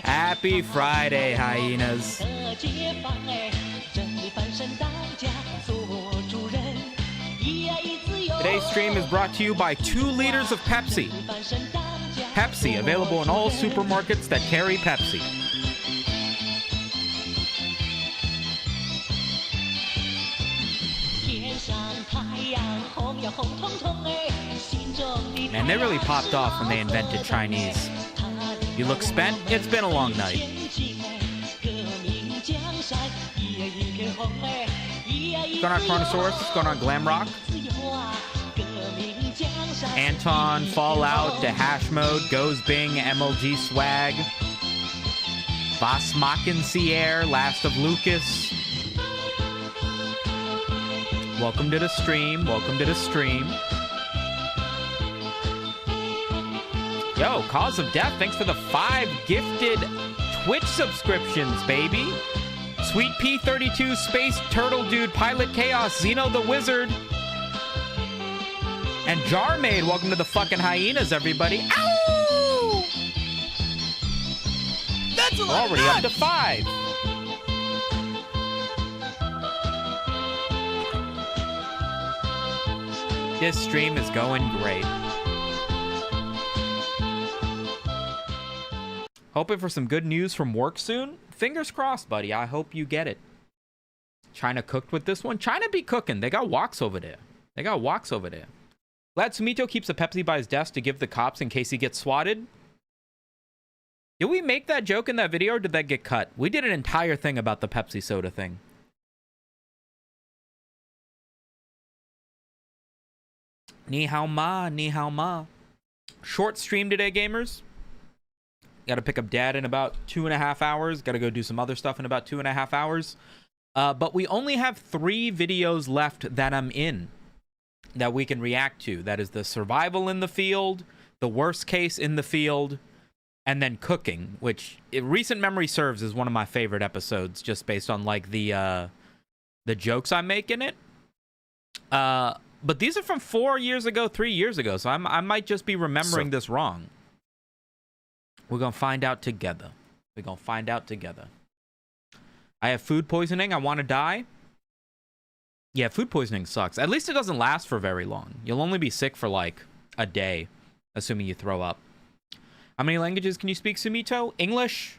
Happy Friday, hyenas. Today's stream is brought to you by 2 liters of Pepsi. Pepsi, available in all supermarkets that carry Pepsi. Man, they really popped off when they invented Chinese. You look spent? It's been a long night. What's going on, Chronosaurus? What's going on, Glamrock? Anton, Fallout, to Hash Mode, Goes Bing, MLG Swag, Vasmakin Sierra, Last of Lucas. Welcome to the stream. Welcome to the stream. Yo, Cause of Death, thanks for the 5 gifted Twitch subscriptions, baby. Sweet P32, Space Turtle Dude, Pilot Chaos, Xeno the Wizard, and Jarmaid. Welcome to the fucking hyenas, everybody. Ow! That's we're already up to 5. This stream is going great. Hoping for some good news from work soon. Fingers crossed, buddy. I hope you get it. China cooked with this one. China be cooking. They got woks over there. They got woks over there. Glad Sumito keeps a Pepsi by his desk to give the cops in case he gets swatted. Did we make that joke in that video, or did that get cut? We did an entire thing about the Pepsi soda thing. Ni hao ma, ni hao ma. Short stream today, gamers. Got to pick up dad in about 2.5 hours. Got to go do some other stuff in about 2.5 hours. But we only have 3 videos left that I'm in that we can react to. That is the survival in the field, the worst case in the field, and then cooking, which recent memory serves is one of my favorite episodes, just based on like the jokes I make in it. But these are from 4 years ago, 3 years ago, so I might just be remembering this wrong. We're gonna find out together. We're gonna find out together. I have food poisoning. I want to die. Yeah, food poisoning sucks. At least it doesn't last for very long. You'll only be sick for like a day, assuming you throw up. How many languages can you speak, Sumito? English,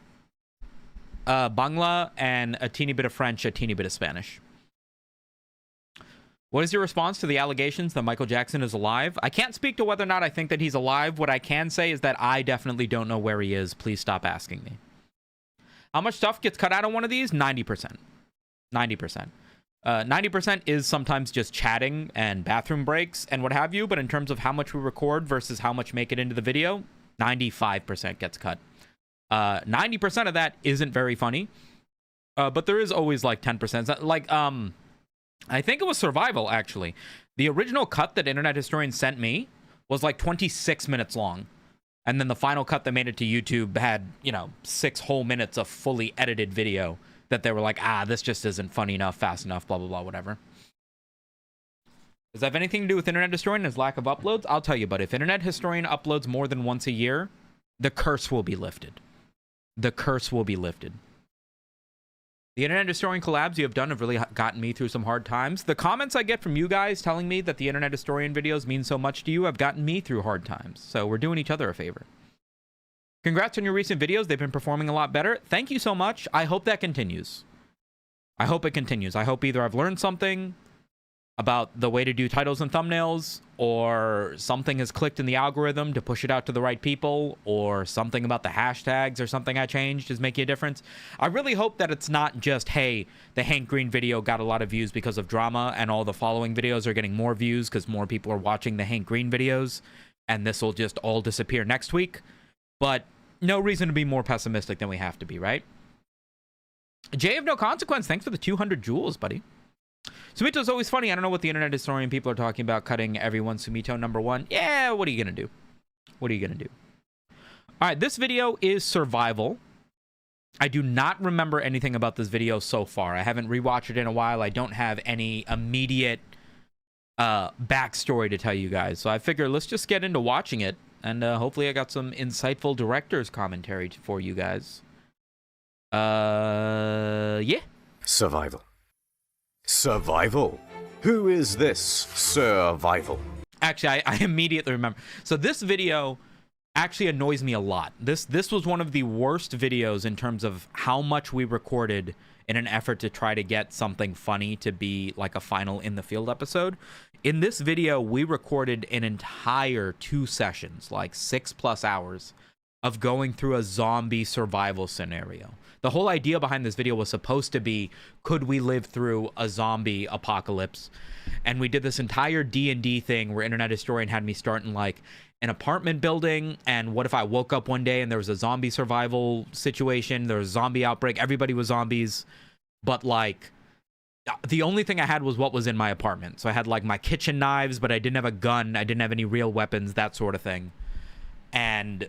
Bangla, and a teeny bit of French, a teeny bit of Spanish. What is your response to the allegations that Michael Jackson is alive? I can't speak to whether or not I think that he's alive. What I can say is that I definitely don't know where he is. Please stop asking me. How much stuff gets cut out on one of these? 90%. 90%. 90% is sometimes just chatting and bathroom breaks and what have you. But in terms of how much we record versus how much make it into the video, 95% gets cut. 90% of that isn't very funny. But there is always like 10%. Like, I think it was Survival, actually. The original cut that Internet Historian sent me was like 26 minutes long. And then the final cut that made it to YouTube had, you know, 6 whole minutes of fully edited video that they were like, this just isn't funny enough, fast enough, blah, blah, blah, whatever. Does that have anything to do with Internet Historian and his lack of uploads? I'll tell you, but if Internet Historian uploads more than once a year, the curse will be lifted. The curse will be lifted. The Internet Historian collabs you have done have really gotten me through some hard times. The comments I get from you guys telling me that the Internet Historian videos mean so much to you have gotten me through hard times. So we're doing each other a favor. Congrats on your recent videos. They've been performing a lot better. Thank you so much. I hope that continues. I hope it continues. I hope either I've learned something about the way to do titles and thumbnails, or something has clicked in the algorithm to push it out to the right people, or something about the hashtags or something I changed is making a difference. I really hope that it's not just, hey, the Hank Green video got a lot of views because of drama, and all the following videos are getting more views because more people are watching the Hank Green videos, and this will just all disappear next week. But no reason to be more pessimistic than we have to be, right? Jay of No Consequence, thanks for the 200 jewels, buddy. Sumito's always funny. I don't know what the Internet Historian people are talking about, cutting everyone Sumito #1. Yeah, what are you going to do? What are you going to do? All right, this video is Survival. I do not remember anything about this video so far. I haven't rewatched it in a while. I don't have any immediate backstory to tell you guys. So I figure let's just get into watching it And hopefully I got some insightful director's commentary for you guys. Yeah. Survival. Survival? Who is this Survival? Actually, I immediately remember. So this video actually annoys me a lot. This was one of the worst videos in terms of how much we recorded in an effort to try to get something funny to be like a final in the field episode. In this video, we recorded an entire 2 sessions, like 6+ hours of going through a zombie survival scenario. The whole idea behind this video was supposed to be, could we live through a zombie apocalypse? And we did this entire D&D thing where Internet Historian had me start in like an apartment building, and what if I woke up one day and there was a zombie survival situation, there was a zombie outbreak, everybody was zombies, but like the only thing I had was what was in my apartment. So I had like my kitchen knives, but I didn't have a gun, I didn't have any real weapons, that sort of thing. And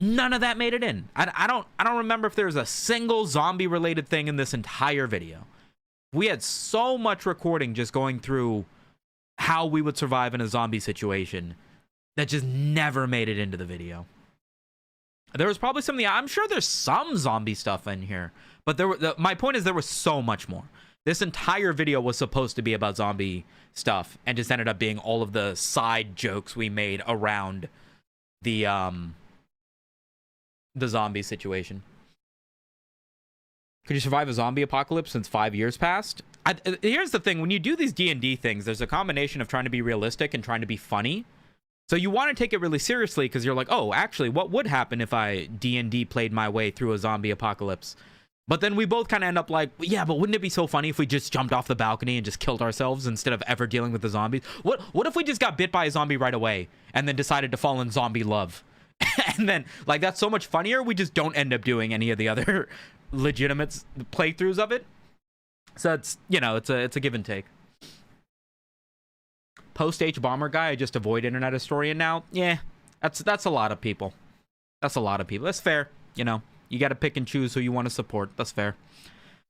none of that made it in. I don't remember if there was a single zombie related thing in this entire video. We had so much recording just going through how we would survive in a zombie situation that just never made it into the video. There was probably some, I'm sure there's some zombie stuff in here, but my point is there was so much more. This entire video was supposed to be about zombie stuff and just ended up being all of the side jokes we made around the zombie situation. Could you survive a zombie apocalypse since 5 years passed? Here's the thing. When you do these D&D things, there's a combination of trying to be realistic and trying to be funny. So you want to take it really seriously because you're like, oh, actually, what would happen if I D&D played my way through a zombie apocalypse? But then we both kind of end up like, yeah, but wouldn't it be so funny if we just jumped off the balcony and just killed ourselves instead of ever dealing with the zombies? What if we just got bit by a zombie right away and then decided to fall in zombie love? And then, like, that's so much funnier. We just don't end up doing any of the other legitimate playthroughs of it. So it's, you know, it's a give and take. Post H bomber guy, I just avoid Internet Historian now. Yeah, that's a lot of people. That's a lot of people. That's fair. You know, you got to pick and choose who you want to support. That's fair.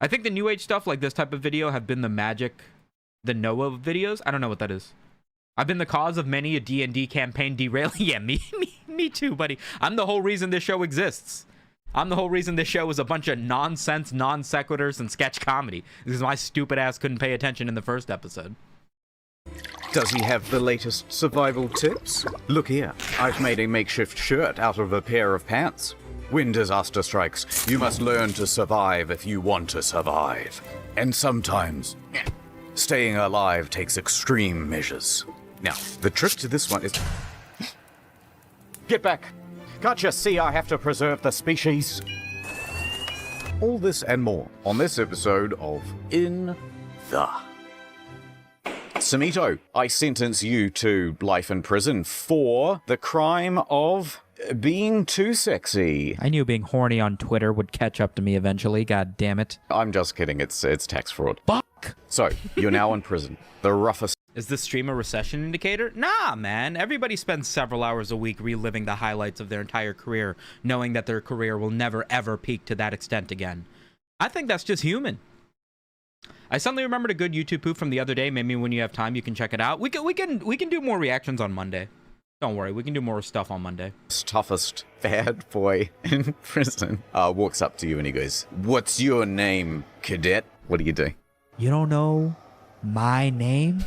I think the new age stuff like this type of video have been the Noah videos. I don't know what that is. I've been the cause of many a D&D campaign derailing. Yeah, me too, buddy. I'm the whole reason this show exists. I'm the whole reason this show is a bunch of nonsense, non sequiturs, and sketch comedy. Because my stupid ass couldn't pay attention in the first episode. Does he have the latest survival tips? Look here, I've made a makeshift shirt out of a pair of pants. When disaster strikes, you must learn to survive if you want to survive. And sometimes, staying alive takes extreme measures. Now, the trick to this one is... Get back! Can't you see I have to preserve the species? All this and more on this episode of In the... Samito, I sentence you to life in prison for the crime of being too sexy. I knew being horny on Twitter would catch up to me eventually, god damn it. I'm just kidding, it's tax fraud. Fuck! So, you're now in prison. The roughest... Is this stream a recession indicator? Nah, man. Everybody spends several hours a week reliving the highlights of their entire career, knowing that their career will never ever peak to that extent again. I think that's just human. I suddenly remembered a good YouTube poof from the other day. Maybe when you have time, you can check it out. We can do more reactions on Monday. Don't worry, we can do more stuff on Monday. Toughest bad boy in prison walks up to you and he goes, "What's your name, cadet?" What do you do? You don't know my name?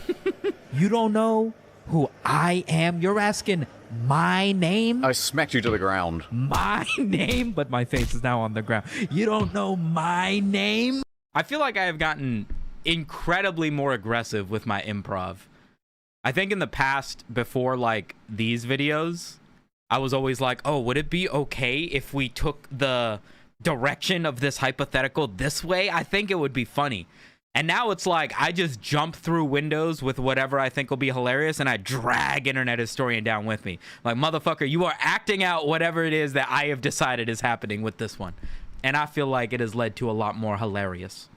You don't know who I am? You're asking my name? I smacked you to the ground. My name? But my face is now on the ground. You don't know my name? I feel like I have gotten incredibly more aggressive with my improv. I think in the past, before like these videos, I was always like, oh, would it be okay if we took the direction of this hypothetical this way? I think it would be funny. And now it's like, I just jump through windows with whatever I think will be hilarious, and I drag Internet Historian down with me. Like, motherfucker, you are acting out whatever it is that I have decided is happening with this one. And I feel like it has led to a lot more hilarious.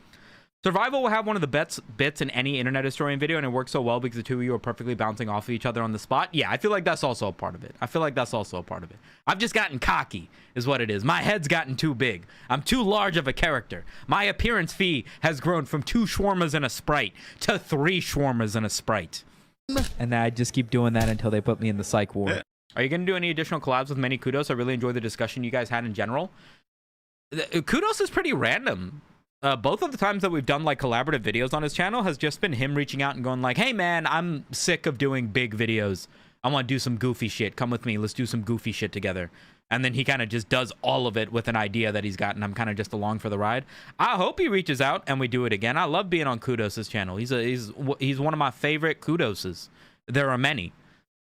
Survival will have one of the bits in any Internet Historian video, and it works so well because the two of you are perfectly bouncing off of each other on the spot. Yeah, I feel like that's also a part of it. I've just gotten cocky, is what it is. My head's gotten too big. I'm too large of a character. My appearance fee has grown from 2 shawarmas and a Sprite to 3 shawarmas and a Sprite. And I just keep doing that until they put me in the psych ward. Are you going to do any additional collabs with Many Kudos? I really enjoyed the discussion you guys had in general. Kudos is pretty random. Both of the times that we've done like collaborative videos on his channel has just been him reaching out and going like, hey man, I'm sick of doing big videos. I want to do some goofy shit. Come with me. Let's do some goofy shit together. And then he kind of just does all of it with an idea that he's got, and I'm kind of just along for the ride. I hope he reaches out and we do it again. I love being on Kudos' channel. He's one of my favorite Kudoses. There are many.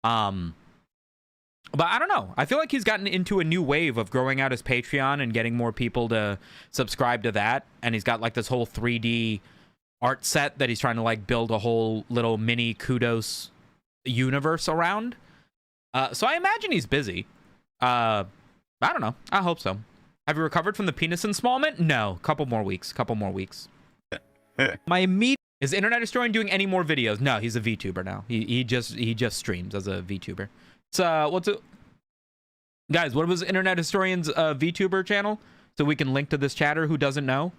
But I don't know. I feel like he's gotten into a new wave of growing out his Patreon and getting more people to subscribe to that. And he's got like this whole 3D art set that he's trying to like build a whole little mini Kudos universe around. So I imagine he's busy. I don't know. I hope so. Have you recovered from the penis ensmallment? No. Couple more weeks. My immediate Is Internet Historian doing any more videos? No, he's a VTuber now. He just streams as a VTuber. What's it? Guys, what was Internet Historian's VTuber channel? So we can link to this chatter who doesn't know.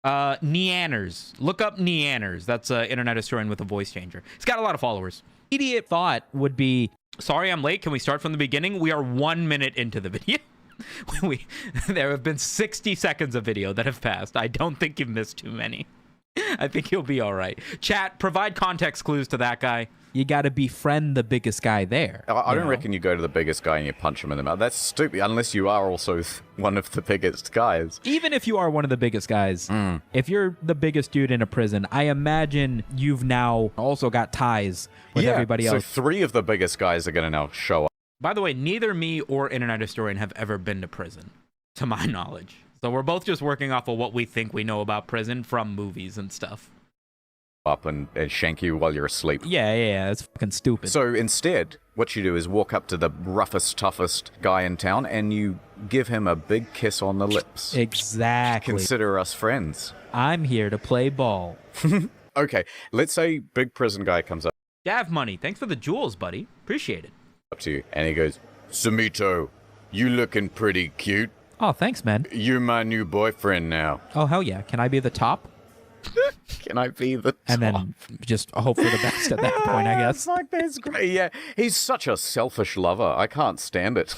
Neanners. Look up Neanners. That's Internet Historian with a voice changer. He's got a lot of followers. immediate thought would be, Sorry I'm late. Can we start from the beginning? We are 1 minute into the video. There have been 60 seconds of video that have passed. I don't think you've missed too many. I think you'll be all right. Chat, provide context clues to that guy. you got to befriend the biggest guy there. I you don't know? reckon you go to the biggest guy and you punch him in the mouth. That's stupid, unless you are also one of the biggest guys. Even if you are one of the biggest guys, if you're the biggest dude in a prison, I imagine you've now also got ties with everybody else. So 3 of the biggest guys are going to now show up. By the way, neither me or Internet Historian have ever been to prison, to my knowledge. So we're both just working off of what we think we know about prison from movies and stuff. And shank you while you're asleep. Yeah, it's fucking stupid. So instead, what you do is walk up to the roughest, toughest guy in town and you give him a big kiss on the lips. Exactly. Consider us friends. I'm here to play ball. Okay, let's say big prison guy comes up Dav Money, thanks for the jewels, buddy. Appreciate it. to you and he goes, Sumito, you looking pretty cute. Oh, thanks, man. You're my new boyfriend now. Oh, hell yeah. Can I be the top? Can I be the And top? then just hope for the best at that point, I guess. Fuck, that's great. Yeah, he's such a selfish lover. I can't stand it.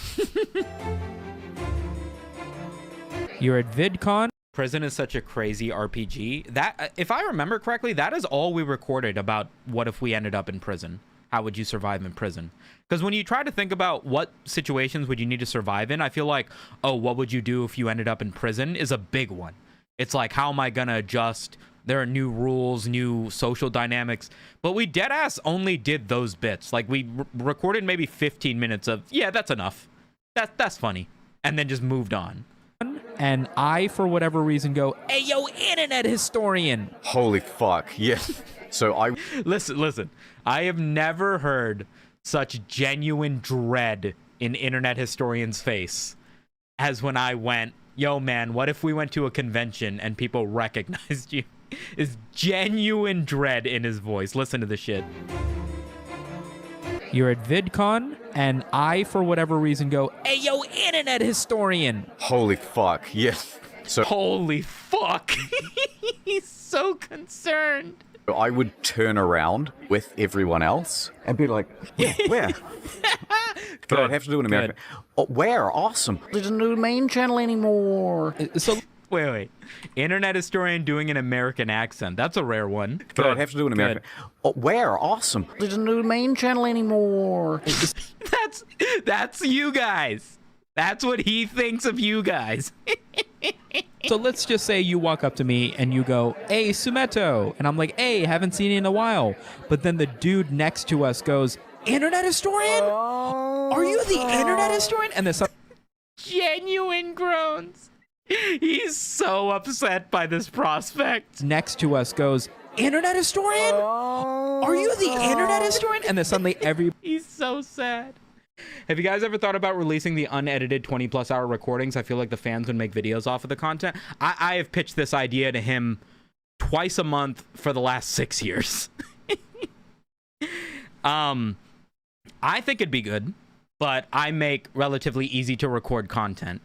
You're at VidCon. Prison is such a crazy RPG. That, if I remember correctly, that is all we recorded about what if we ended up in prison. How would you survive in prison? Because when you try to think about what situations would you need to survive in, I feel like, oh, what would you do if you ended up in prison is a big one. It's like, how am I going to adjust? There are new rules, new social dynamics. But we deadass only did those bits. Like, we recorded maybe 15 minutes of, yeah, that's enough. That's funny. And then just moved on. And I, for whatever reason, go, hey, yo, Internet Historian. Holy fuck, yes. So I Listen. I have never heard such genuine dread in Internet Historian's face as when I went, yo, man, what if we went to a convention and people recognized you? Is genuine dread in his voice. Listen to the shit. You're at VidCon, and I, for whatever reason, go, hey, yo, Internet Historian. holy fuck, yes. So Holy fuck. He's so concerned. I would turn around with everyone else and be like, where? But I'd have to do it in American. Oh, where? Awesome. Didn't do the main channel anymore. So Wait. Internet Historian doing an American accent. That's a rare one. But I'd have to do it in American. Oh, where? Awesome. Didn't do the main channel anymore. That's you guys. That's what he thinks of you guys. So let's just say you walk up to me and you go, hey, Sumeto. And I'm like, hey, haven't seen you in a while. But then the dude next to us goes, Internet Historian? Are you the Internet Historian? And there's some Genuine groans. He's so upset by this prospect. next to us goes, Internet Historian? Are you the Internet Historian? And then suddenly every He's so sad. Have you guys ever thought about releasing the unedited 20+ hour recordings? I feel like the fans would make videos off of the content. I have pitched this idea to him twice a month for the last 6 years. I think it'd be good, but I make relatively easy to record content.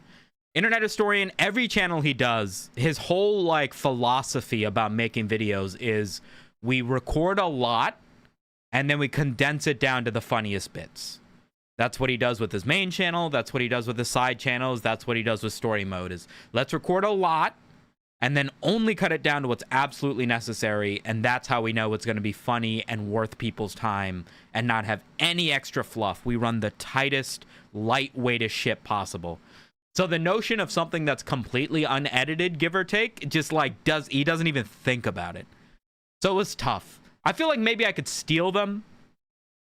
Internet Historian, every channel he does, his whole like philosophy about making videos is we record a lot and then we condense it down to the funniest bits. That's what he does with his main channel. That's what he does with his side channels. That's what he does with story mode is let's record a lot and then only cut it down to what's absolutely necessary. And that's how we know it's going to be funny and worth people's time and not have any extra fluff. We run the tightest, lightweightest ship possible. So the notion of something that's completely unedited, give or take, just like he doesn't even think about it. So it was tough. I feel like maybe I could steal them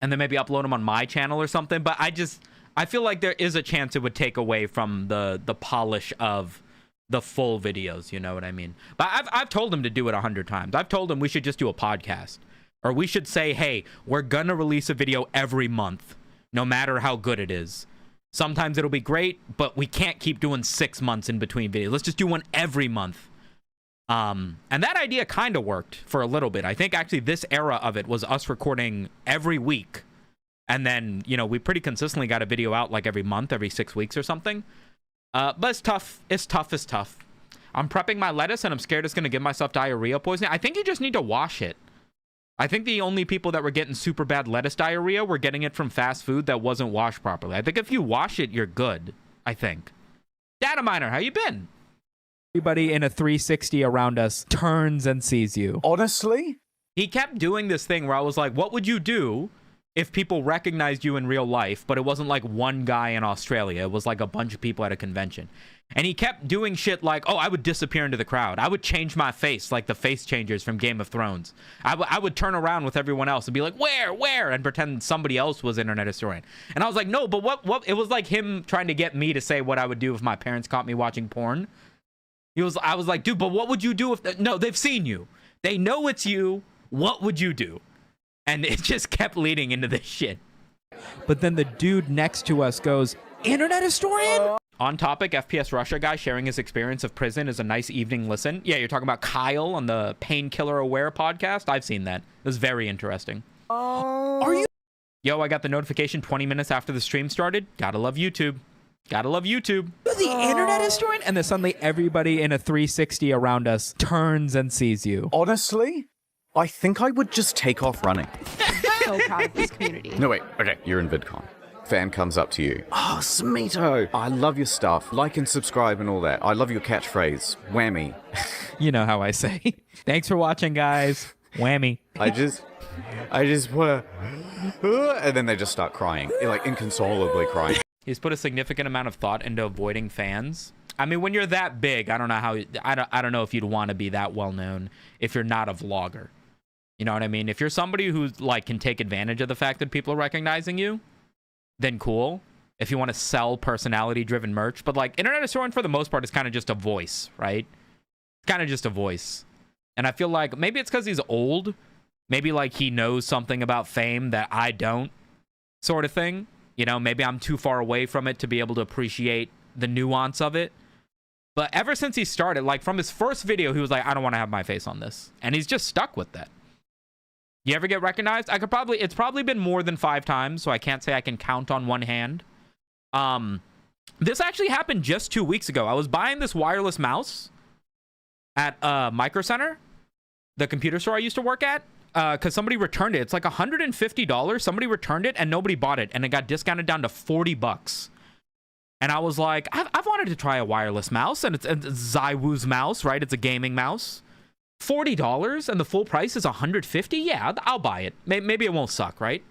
and then maybe upload them on my channel or something. But I feel like there is a chance it would take away from the polish of the full videos. You know what I mean? But I've told him to do it 100 times. I've told him we should just do a podcast, or we should say, hey, we're going to release a video every month, no matter how good it is. Sometimes it'll be great, but we can't keep doing 6 months in between videos. Let's just do one every month. And that idea kind of worked for a little bit. I think actually this era of it was us recording every week. And then, you know, we pretty consistently got a video out like every month, every 6 weeks or something. But it's tough. It's tough. I'm prepping my lettuce and I'm scared it's going to give myself diarrhea poisoning. I think you just need to wash it. I think the only people that were getting super bad lettuce diarrhea were getting it from fast food that wasn't washed properly. I think if you wash it, you're good. I think. Data Miner, how you been? Everybody in a 360 around us turns and sees you. Honestly? He kept doing this thing where I was like, what would you do if people recognized you in real life, but it wasn't like one guy in Australia? It was like a bunch of people at a convention. And he kept doing shit like, oh, I would disappear into the crowd. I would change my face like the face changers from Game of Thrones. I would turn around with everyone else and be like, where? And pretend somebody else was Internet Historian. And I was like, no, but what? It was like him trying to get me to say what I would do if my parents caught me watching porn. I was like, dude, but what would you do if... No, they've seen you. They know it's you. What would you do? And it just kept leading into this shit. But then the dude next to us goes, Internet Historian? On topic, FPS Russia guy sharing his experience of prison is a nice evening listen. Yeah, you're talking about Kyle on the Painkiller Aware podcast? I've seen that. It was very interesting. Are you... Yo, I got the notification 20 minutes after the stream started. Gotta love YouTube. Gotta love YouTube. the Internet Historian? And then suddenly everybody in a 360 around us turns and sees you. Honestly, I think I would just take off running. So proud of this community. No, wait. Okay, you're in VidCon. Fan comes up to you. Oh, Smito, I love your stuff. Like and subscribe and all that. I love your catchphrase. Whammy. You know how I say. Thanks for watching, guys. Whammy. I just want to... And then they just start crying. Like, inconsolably crying. He's put a significant amount of thought into avoiding fans. I mean, when you're that big, I don't know how... I don't know if you'd want to be that well known if you're not a vlogger. You know what I mean? If you're somebody who, like, can take advantage of the fact that people are recognizing you, then cool. If you want to sell personality-driven merch. But, like, Internet Historian, for the most part, is kind of just a voice, right? Kind of just a voice. And I feel like maybe it's because he's old. Maybe, like, he knows something about fame that I don't, sort of thing. You know, maybe I'm too far away from it to be able to appreciate the nuance of it. But ever since he started, like, from his first video, he was like, I don't want to have my face on this. And he's just stuck with that. You ever get recognized? It's probably been more than 5 times, so I can't say I can count on one hand. This actually happened just 2 weeks ago. I was buying this wireless mouse at Micro Center, the computer store I used to work at, because somebody returned it. It's like $150. Somebody returned it and nobody bought it, and it got discounted down to $40. And I was like, I've wanted to try a wireless mouse, and it's Zywoo's mouse, right? It's a gaming mouse. $40 and the full price is $150. Yeah, I'll buy it. Maybe it won't suck, right?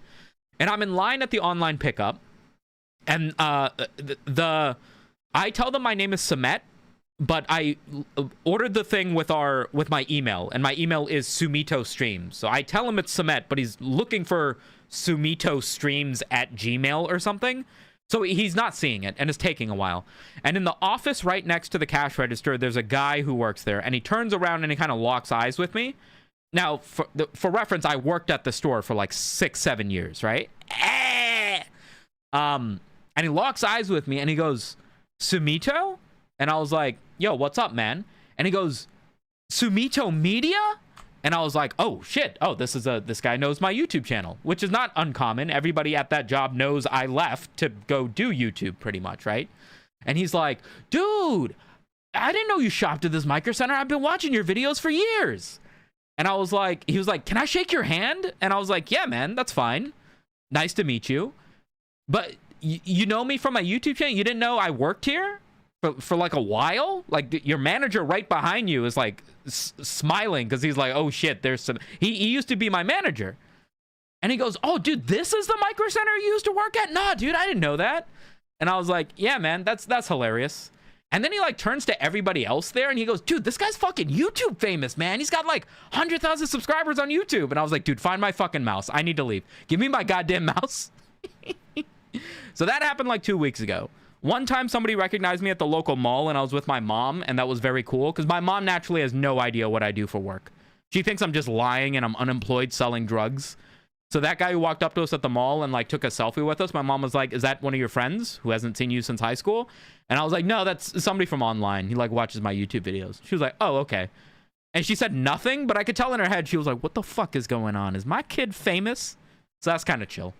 And I'm in line at the online pickup, and I tell them my name is Sumet, but I ordered the thing with my email, and my email is Sumito Streams. So I tell him it's Sumet, but he's looking for Sumito Streams at Gmail or something. So he's not seeing it, and it's taking a while. And in the office right next to the cash register, there's a guy who works there, and he turns around and he kind of locks eyes with me. Now, for reference, I worked at the store for like 6-7 years, right? And he locks eyes with me, and he goes, Sumito? And I was like, yo, what's up, man? And he goes, Sumito Media? And I was like, oh, shit. Oh, this guy knows my YouTube channel, which is not uncommon. Everybody at that job knows I left to go do YouTube pretty much, right? And he's like, dude, I didn't know you shopped at this Micro Center. I've been watching your videos for years. And I was like, he was like, can I shake your hand? And I was like, yeah, man, that's fine. Nice to meet you. But you know me from my YouTube channel? You didn't know I worked here for like a while? Like, your manager right behind you is like smiling because he's like, oh shit, there's some. He used to be my manager. And he goes, oh, dude, this is the Micro Center you used to work at? Nah, dude, I didn't know that. And I was like, yeah, man, that's hilarious. And then he like turns to everybody else there and he goes, dude, this guy's fucking YouTube famous, man. He's got like 100,000 subscribers on YouTube. And I was like, dude, find my fucking mouse. I need to leave. Give me my goddamn mouse. So that happened like 2 weeks ago. One time somebody recognized me at the local mall and I was with my mom, and that was very cool because my mom naturally has no idea what I do for work. She thinks I'm just lying and I'm unemployed selling drugs. So that guy who walked up to us at the mall and like took a selfie with us, my mom was like, is that one of your friends who hasn't seen you since high school? And I was like, no, that's somebody from online. He like watches my YouTube videos. She was like, oh, okay. And she said nothing, but I could tell in her head, she was like, what the fuck is going on? Is my kid famous? So that's kind of chill.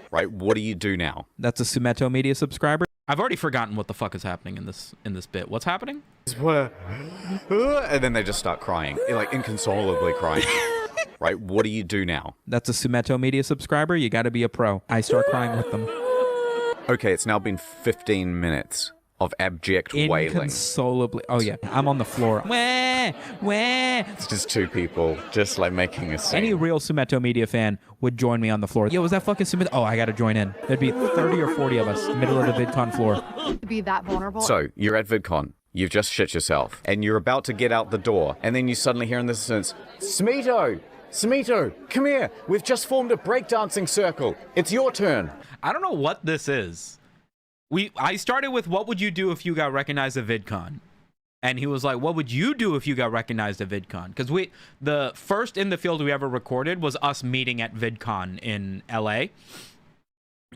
Right, what do you do now? That's a Sumeto Media subscriber. I've already forgotten what the fuck is happening in this bit. What's happening? And then they just start crying, like inconsolably crying. Right, what do you do now? That's a Sumeto Media subscriber. You got to be a pro. I start crying with them. Okay, it's now been 15 minutes of abject wailing. Inconsolably. Oh, yeah. I'm on the floor. Wah, wah. It's just two people just like making a scene. Any real Sumeto Media fan would join me on the floor. Yo, was that fucking Sumeto? Oh, I got to join in. There'd be 30 or 40 of us, middle of the VidCon floor. Be that vulnerable. So, you're at VidCon. You've just shit yourself. And you're about to get out the door. And then you suddenly hear in this sense, Smeeto! Smeeto, come here. We've just formed a breakdancing circle. It's your turn. I don't know what this is. I started with, what would you do if you got recognized at VidCon? And he was like, what would you do if you got recognized at VidCon? Because the first In the Field we ever recorded was us meeting at VidCon in LA.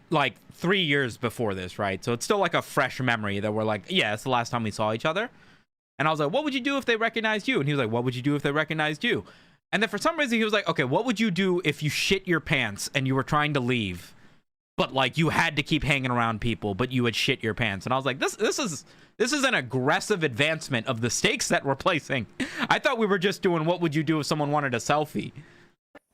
Like 3 years before this, right? So it's still like a fresh memory that we're like, yeah, it's the last time we saw each other. And I was like, what would you do if they recognized you? And he was like, what would you do if they recognized you? And then for some reason he was like, okay, what would you do if you shit your pants and you were trying to leave, but like you had to keep hanging around people, but you would shit your pants? And I was like, this is an aggressive advancement of the stakes that we're placing. I thought we were just doing what would you do if someone wanted a selfie.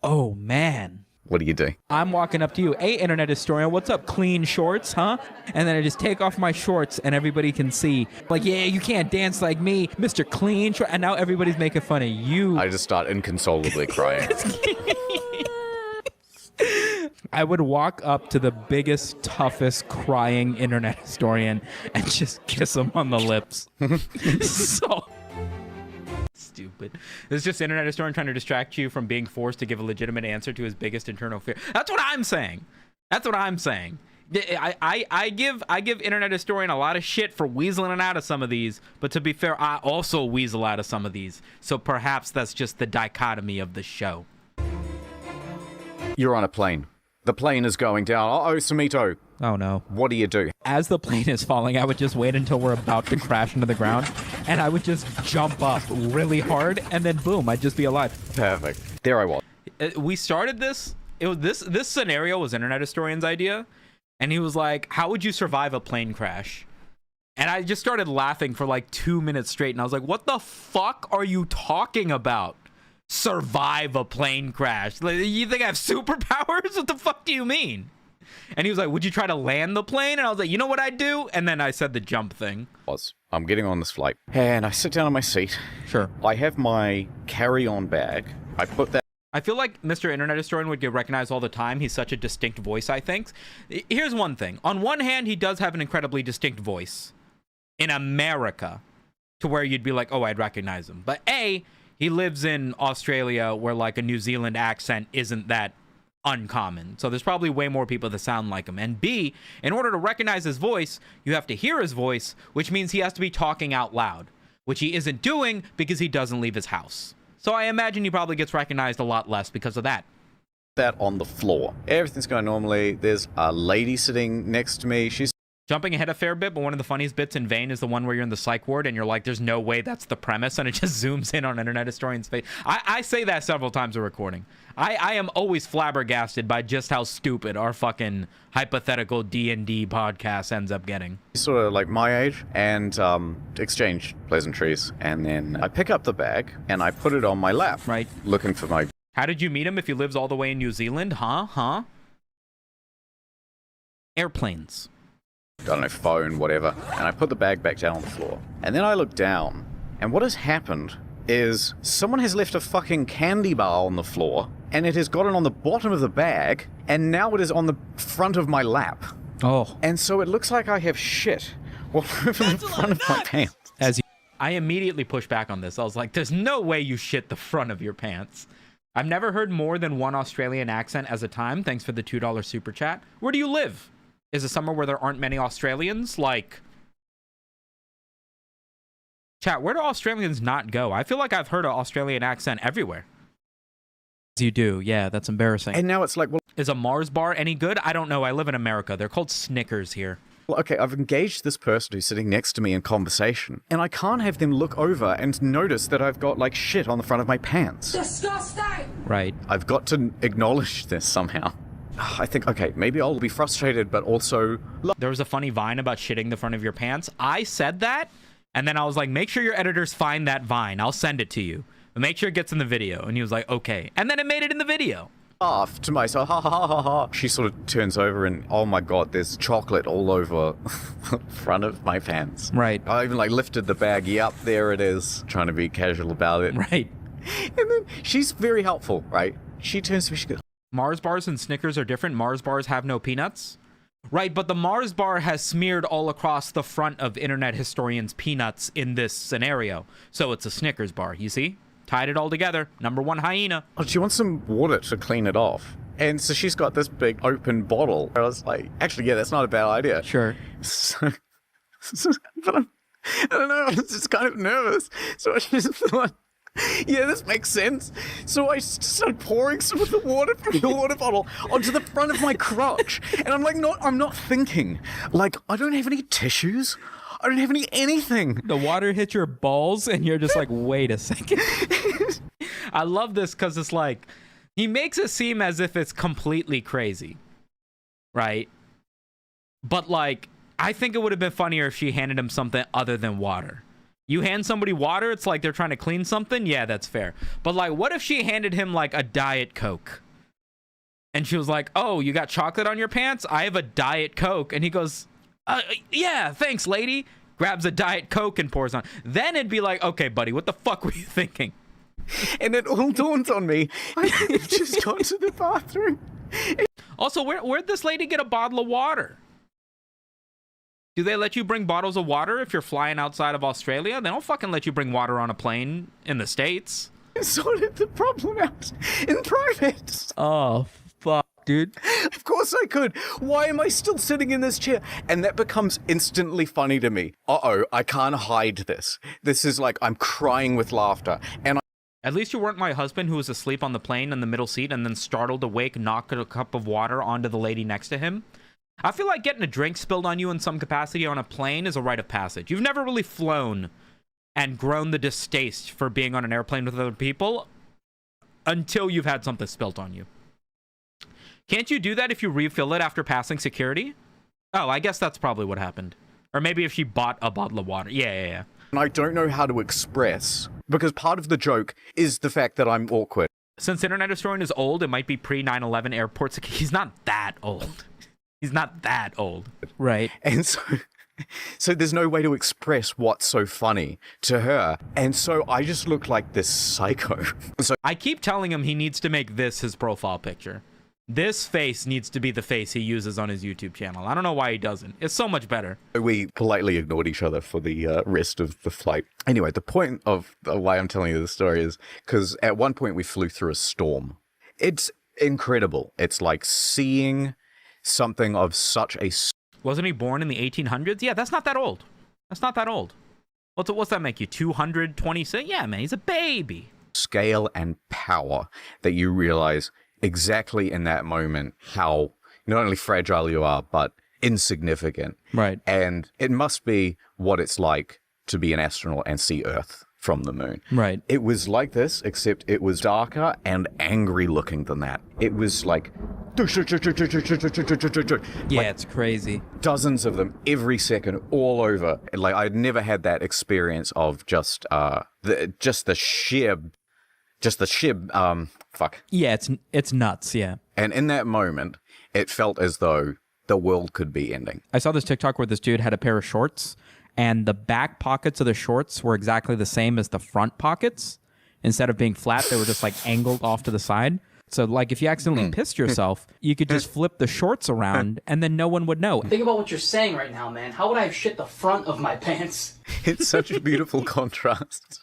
Oh, man. What do you do? I'm walking up to you. Hey, internet historian, what's up? Clean shorts, huh? And then I just take off my shorts and everybody can see. Like, yeah, you can't dance like me, Mr. Clean Short. And now everybody's making fun of you. I just start inconsolably crying. I would walk up to the biggest, toughest, crying internet historian and just kiss him on the lips. So stupid. This is just internet historian trying to distract you from being forced to give a legitimate answer to his biggest internal fear. That's what I'm saying. That's what I'm saying. I give internet historian a lot of shit for weaseling out of some of these, but to be fair, I also weasel out of some of these. So perhaps that's just the dichotomy of the show. You're on a plane. The plane is going down. Uh-oh, Sumito. Oh, no. What do you do? As the plane is falling, I would just wait until we're about to crash into the ground, and I would just jump up really hard, and then boom, I'd just be alive. Perfect. There I was. We started this. It was this scenario was internet historian's idea, and he was like, "How would you survive a plane crash?" And I just started laughing for like 2 minutes straight, and I was like, "What the fuck are you talking about? Survive a plane crash? Like, you think I have superpowers? What the fuck do you mean?" And he was like, would you try to land the plane? And I was like, you know what I'd do? And then I said the jump thing. I'm getting on this flight, and I sit down in my seat. Sure. I have my carry-on bag. I put that. I feel like Mr. Internet Historian would get recognized all the time. He's such a distinct voice, I think. Here's one thing. On one hand, he does have an incredibly distinct voice in America to where you'd be like, oh, I'd recognize him. But A, he lives in Australia where like a New Zealand accent isn't that uncommon. So there's probably way more people that sound like him. And B, in order to recognize his voice, you have to hear his voice, which means he has to be talking out loud, which he isn't doing because he doesn't leave his house. So I imagine he probably gets recognized a lot less because of that. That on the floor. Everything's going normally. There's a lady sitting next to me. She's jumping ahead a fair bit, but one of the funniest bits in Vane is the one where you're in the psych ward and you're like, there's no way that's the premise, and it just zooms in on Internet Historian's face. I say that several times a recording. I am always flabbergasted by just how stupid our fucking hypothetical D&D podcast ends up getting. sort of like my age, and exchange pleasantries, and then I pick up the bag and I put it on my lap, Right. looking for my How did you meet him if he lives all the way in New Zealand? Huh? Airplanes. I don't know, phone, whatever, and I put the bag back down on the floor. And then I look down, and what has happened is someone has left a fucking candy bar on the floor, and it has gotten on the bottom of the bag, and now it is on the front of my lap. Oh, And so it looks like I have shit all over the front of my pants. as you. I immediately pushed back on this. I was like, there's no way you shit the front of your pants. I've never heard more than one Australian accent as a time. Thanks for the $2 super chat. Where do you live? Is it somewhere where there aren't many Australians? Like, chat, where do Australians not go? I feel like I've heard an Australian accent everywhere. As you do, yeah, that's embarrassing. And now it's like, well, Is a Mars bar any good? I don't know. I live in America. They're called Snickers here. okay, I've engaged this person who's sitting next to me in conversation, and I can't have them look over and notice that I've got, like, shit on the front of my pants. Right. I've got to acknowledge this somehow. I think, okay, maybe I'll be frustrated, but also... There was a funny Vine about shitting the front of your pants. I said that, and then I was like, make sure your editors find that Vine. I'll send it to you. But make sure it gets in the video. And he was like, okay. And then it made it in the video. Laugh to myself, ha ha ha ha ha. She sort of turns over and, oh my god, there's chocolate all over the front of my pants. Right. I even, like, lifted the bag. Yep, there it is. Trying to be casual about it. Right. And then she's very helpful, right? She turns to me, she goes, Mars bars and Snickers are different. Mars bars have no peanuts. Right, but the Mars bar has smeared all across the front of Internet Historian's peanuts in this scenario. So it's a Snickers bar, you see? Tied it all together. Number one hyena. oh, she wants some water to clean it off. And so she's got this big open bottle. I was like, actually, yeah, that's not a bad idea. Sure. So, but I don't know, I was just kind of nervous. So I just thought, yeah, this makes sense. So I started pouring some of the water from the water bottle onto the front of my crotch. And I'm like, I'm not thinking. Like, I don't have any tissues. I don't have anything. The water hit your balls, and you're just like, wait a second. I love this because it's like, he makes it seem as if it's completely crazy. Right? But like, I think it would have been funnier if she handed him something other than water. You hand somebody water, it's like they're trying to clean something. Yeah, that's fair. But like, what if she handed him like a Diet Coke? And she was like, oh, you got chocolate on your pants? I have a Diet Coke. And he goes, yeah, thanks, lady. Grabs a Diet Coke and pours on. Then it'd be like, okay, buddy, what the fuck were you thinking? And it all dawned on me. I just got to the bathroom. Also, where'd this lady get a bottle of water? Do they let you bring bottles of water if you're flying outside of Australia? They don't fucking let you bring water on a plane in the States. I sorted the problem out in private. Oh, fuck, dude. Of course I could. Why am I still sitting in this chair? And that becomes instantly funny to me. Uh-oh, I can't hide this. This is like I'm crying with laughter. And At least you weren't my husband who was asleep on the plane in the middle seat and then startled awake, knocked a cup of water onto the lady next to him. I feel like getting a drink spilled on you in some capacity on a plane is a rite of passage. You've never really flown and grown the distaste for being on an airplane with other people until you've had something spilled on you. Can't you do that if you refill it after passing security? Oh, I guess that's probably what happened. Or maybe if she bought a bottle of water. Yeah. I don't know how to express, because part of the joke is the fact that I'm awkward. Since Internet Historian is old, it might be pre-9/11 airport security. He's not that old. He's not that old. Right. And so there's no way to express what's so funny to her. And so I just look like this psycho. So I keep telling him he needs to make this his profile picture. This face needs to be the face he uses on his YouTube channel. I don't know why he doesn't. It's so much better. we politely ignored each other for the rest of the flight. Anyway, the point of why I'm telling you this story is because at one point we flew through a storm. It's incredible. It's like seeing something of such a Wasn't he born in the 1800s? Yeah, that's not that old. That's not that old. What's that make you? 226? Yeah, man, he's a baby. scale and power that you realize exactly in that moment how not only fragile you are, but insignificant. Right. And it must be what it's like to be an astronaut and see Earth from the moon. Right. It was like this, except it was darker and angry looking than that. It was like... Yeah, it's crazy. Dozens of them every second, all over. Like, I'd never had that experience of just the sheer fuck. Yeah, it's nuts, yeah. And in that moment, it felt as though the world could be ending. I saw this TikTok where this dude had a pair of shorts, and the back pockets of the shorts were exactly the same as the front pockets. Instead of being flat, they were just like angled off to the side. So like if you accidentally pissed yourself, you could just flip the shorts around and then no one would know. Think about what you're saying right now, man. How would I have shit the front of my pants? It's such a beautiful contrast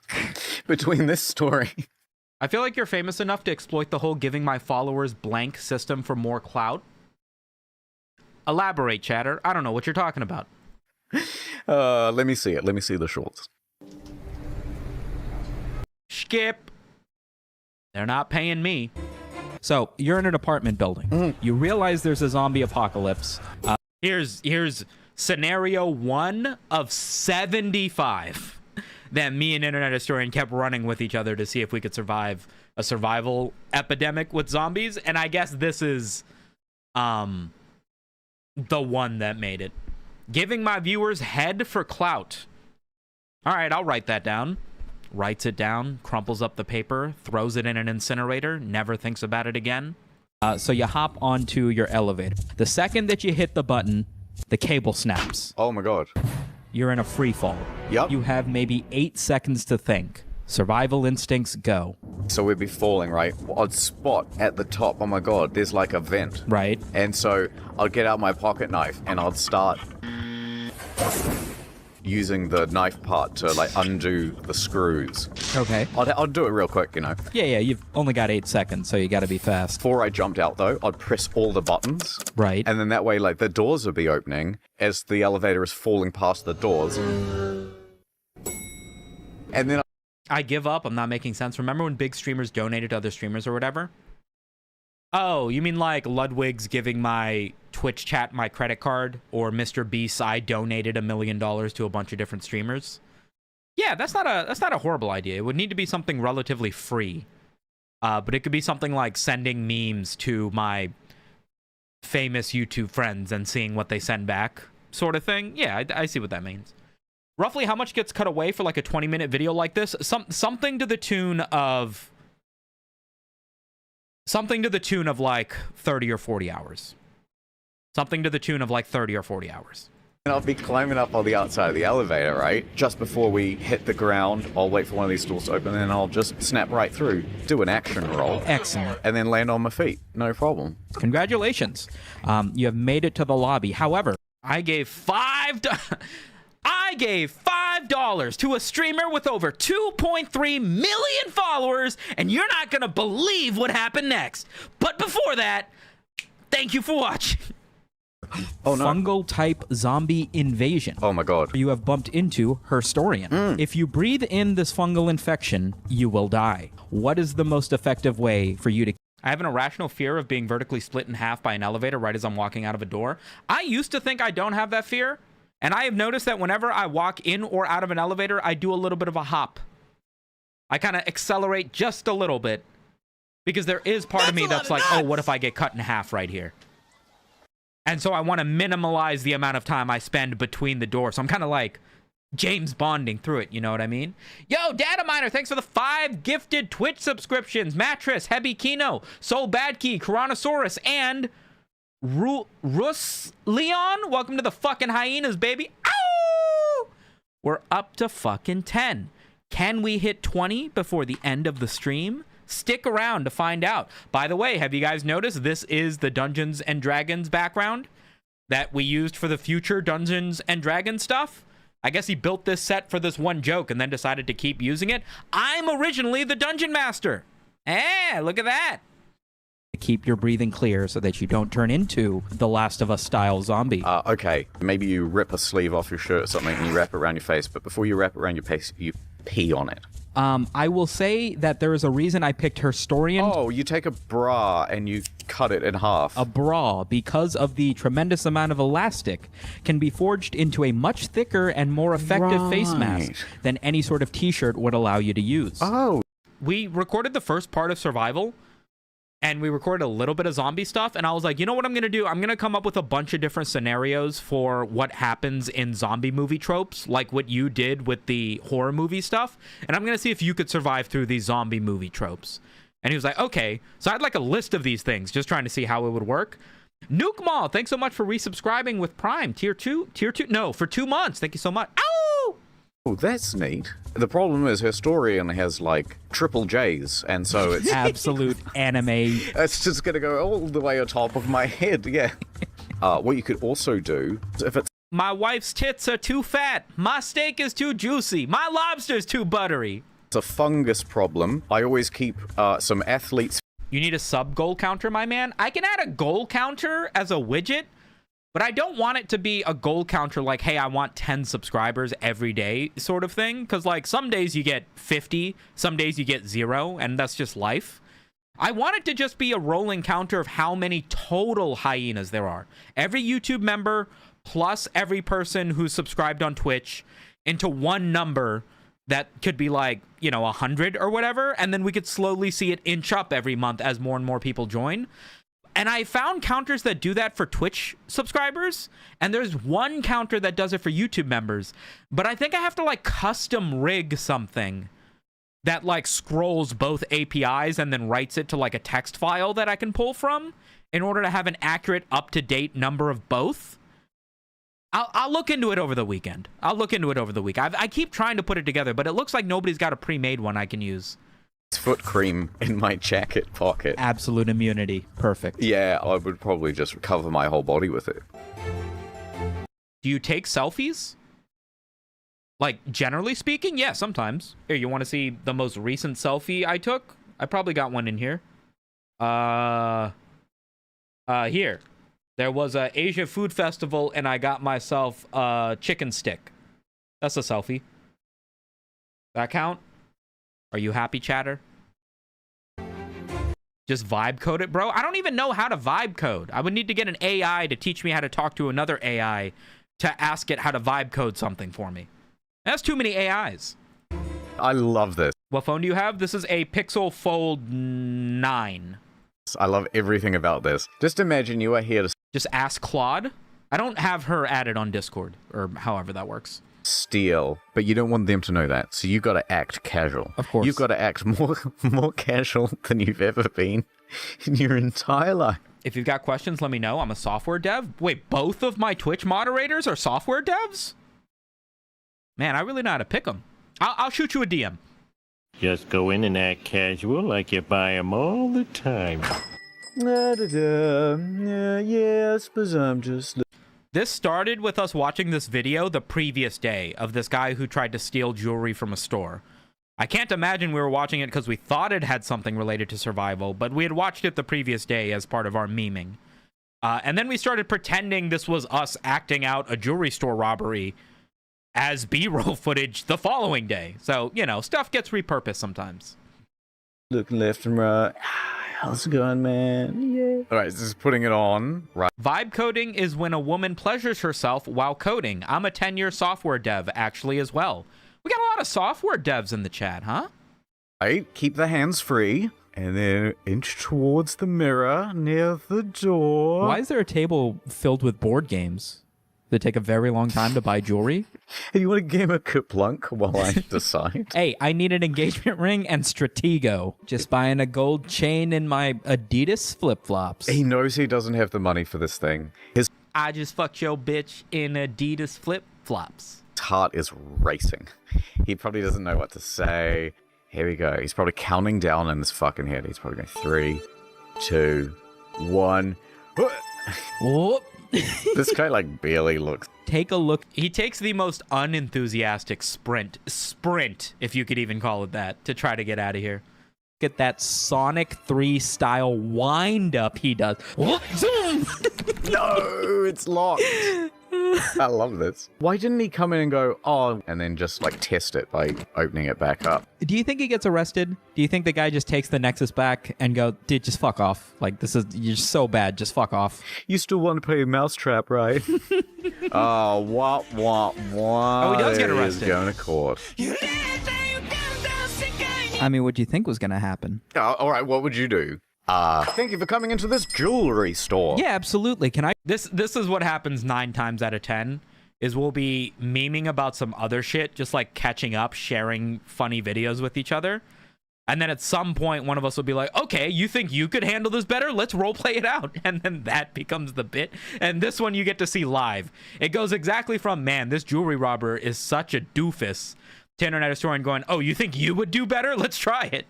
between this story. I feel like you're famous enough to exploit the whole giving my followers blank system for more clout. Elaborate, chatter. I don't know what you're talking about. Let me see it. Let me see the shorts. Skip. They're not paying me. So you're in an apartment building. You realize there's a zombie apocalypse. Here's scenario 1 of 75 that me and Internet Historian kept running with each other to see if we could survive a survival epidemic with zombies. And I guess this is the one that made it. Giving my viewers head for clout. All right, I'll write that down. Writes it down, crumples up the paper, throws it in an incinerator, never thinks about it again. So you hop onto your elevator. The second that you hit the button, the cable snaps. Oh my god. You're in a free fall. Yup. You have maybe 8 seconds to think. Survival instincts, go. So we'd be falling, right? I'd spot at the top, oh my god, there's like a vent. Right? And so I'd get out my pocket knife and I'd start using the knife part to like undo the screws. Okay. I'd do it real quick, you know. Yeah, you've only got 8 seconds, so you gotta be fast. Before I jumped out though, I'd press all the buttons. Right. And then that way, like, the doors would be opening as the elevator is falling past the doors. And then I give up. I'm not making sense. Remember when big streamers donated to other streamers or whatever? Oh, you mean like Ludwig's giving my Twitch chat my credit card, or Mr. Beast, I donated $1 million to a bunch of different streamers? Yeah, that's not a horrible idea. It would need to be something relatively free. But it could be something like sending memes to my famous YouTube friends and seeing what they send back, sort of thing. Yeah, I see what that means. Roughly how much gets cut away for like a 20-minute video like this? Something to the tune of like 30 or 40 hours. Something to the tune of like 30 or 40 hours. I'll be climbing up on the outside of the elevator, right? Just before we hit the ground, I'll wait for one of these doors to open, and then I'll just snap right through, do an action roll. Excellent. And then land on my feet. No problem. Congratulations. You have made it to the lobby. However, I gave $5 to a streamer with over 2.3 million followers, and you're not gonna believe what happened next. But before that, thank you for watching. Oh no. fungal type zombie invasion. Oh my god. You have bumped into Herstoриan. If you breathe in this fungal infection, you will die. What is the most effective way for you to... I have an irrational fear of being vertically split in half by an elevator right as I'm walking out of a door. I used to think I don't have that fear, and I have noticed that whenever I walk in or out of an elevator, I do a little bit of a hop. I kind of accelerate just a little bit, because there is part of me that's like, oh, what if I get cut in half right here? And so I want to minimize the amount of time I spend between the doors. So I'm kind of like James Bonding through it, you know what I mean? Yo, Data Miner, thanks for the 5 gifted Twitch subscriptions. Mattress, Hebi Kino, Soul Badkey, Tyrannosaurus, and Rus Leon. Welcome to the fucking hyenas, baby. Ow! We're up to fucking 10. Can we hit 20 before the end of the stream? Stick around to find out. By the way, have you guys noticed this is the Dungeons and Dragons background that we used for the future Dungeons and Dragons stuff? I guess he built this set for this one joke and then decided to keep using it. I'm originally the Dungeon Master. Eh, look at that. keep your breathing clear so that you don't turn into the Last of Us style zombie. Okay, maybe you rip a sleeve off your shirt or something and you wrap it around your face, but before you wrap it around your face, you pee on it. I will say that there is a reason I picked Herstoриan. Oh, you take a bra and you cut it in half. A bra, because of the tremendous amount of elastic, can be forged into a much thicker and more effective face mask than any sort of t-shirt would allow you to use. Oh. We recorded the first part of Survival, and we recorded a little bit of zombie stuff, and I was like, you know what I'm going to do? I'm going to come up with a bunch of different scenarios for what happens in zombie movie tropes, like what you did with the horror movie stuff, and I'm going to see if you could survive through these zombie movie tropes. And he was like, okay. So I had like a list of these things, just trying to see how it would work. Nuke Mall, thanks so much for resubscribing with Prime. Tier 2? No, for 2 months. Thank you so much. Ow! Oh, that's neat. The problem is Historian has like triple J's, and so it's Absolute anime. it's just gonna go all the way on top of my head. Yeah. What you could also do, if it's My wife's tits are too fat. My steak is too juicy. My lobster's too buttery. a fungus problem, I always keep some athletes. You need a sub goal counter, my man? I can add a goal counter as a widget, but I don't want it to be a goal counter like, hey, I want 10 subscribers every day sort of thing. Because, like, some days you get 50, some days you get 0, and that's just life. I want it to just be a rolling counter of how many total hyenas there are. Every YouTube member plus every person who's subscribed on Twitch into one number that could be like, 100 or whatever, and then we could slowly see it inch up every month as more and more people join. And I found counters that do that for Twitch subscribers, and there's one counter that does it for YouTube members. But I think I have to like custom rig something that like scrolls both APIs and then writes it to like a text file that I can pull from in order to have an accurate, up-to-date number of both. I'll look into it over the weekend. I keep trying to put it together, but it looks like nobody's got a pre-made one I can use. Foot cream in my jacket pocket. Absolute immunity. Perfect. Yeah, I would probably just cover my whole body with it. Do you take selfies? Like, generally speaking, yeah, sometimes. Here, you want to see the most recent selfie I took? I probably got one in here. Here. There was a Asia Food Festival, and I got myself a chicken stick. That's a selfie. That count? Are you happy, chatter? Just vibe code it, bro? I don't even know how to vibe code. I would need to get an AI to teach me how to talk to another AI to ask it how to vibe code something for me. That's too many AIs. I love this. What phone do you have? This is a Pixel Fold 9. I love everything about this. Just imagine you are here to Just ask Claude. I don't have her added on Discord, or however that works. steal, but you don't want them to know that, so you got to act casual. Of course. You've got to act more casual than you've ever been in your entire life. If you've got questions, let me know. I'm a software dev. Wait, both of my Twitch moderators are software devs? Man, I really know how to pick them. I'll shoot you a DM. Just go in and act casual like you buy 'em all the time. Yes, but I'm just... This started with us watching this video the previous day of this guy who tried to steal jewelry from a store. I can't imagine we were watching it because we thought it had something related to survival, but we had watched it the previous day as part of our memeing. And then we started pretending this was us acting out a jewelry store robbery as B-roll footage the following day. So, stuff gets repurposed sometimes. Looking left and right. How's it going, man? Yeah. All right, this is putting it on. Right. Vibe coding is when a woman pleasures herself while coding. I'm a 10-year software dev, actually, as well. We got a lot of software devs in the chat, huh? Right, keep the hands free, and then inch towards the mirror near the door. Why is there a table filled with board games that take a very long time to buy jewelry? Hey, you want a game of Kaplunk while I decide? Hey, I need an engagement ring and Stratego. Just buying a gold chain and my Adidas flip-flops. He knows he doesn't have the money for this thing. His I just fucked your bitch in Adidas flip-flops. heart is racing. He probably doesn't know what to say. Here we go. He's probably counting down in his fucking head. He's probably going 3, 2, 1. Whoop. This guy like barely looks. Take a look. He takes the most unenthusiastic sprint, if you could even call it that, to try to get out of here. Look at that Sonic 3 style wind up he does. Whoop, zoom. No, it's locked. I love this. Why didn't he come in and go, oh, and then just like test it by opening it back up? Do you think he gets arrested? Do you think the guy just takes the Nexus back and go, dude, just fuck off? Like, you're so bad, just fuck off. You still want to play Mousetrap, right? Oh, what? Oh, he does get arrested. Going to court. I mean, what do you think was going to happen? Oh, all right, what would you do? Thank you for coming into this jewelry store. Yeah, absolutely. Can I? This is what happens 9 times out of 10, is we'll be memeing about some other shit, just like catching up, sharing funny videos with each other. And then at some point, one of us will be like, okay, you think you could handle this better? Let's role play it out. And then that becomes the bit. And this one you get to see live. It goes exactly from, man, this jewelry robber is such a doofus, to Internet Historian going, oh, you think you would do better? Let's try it.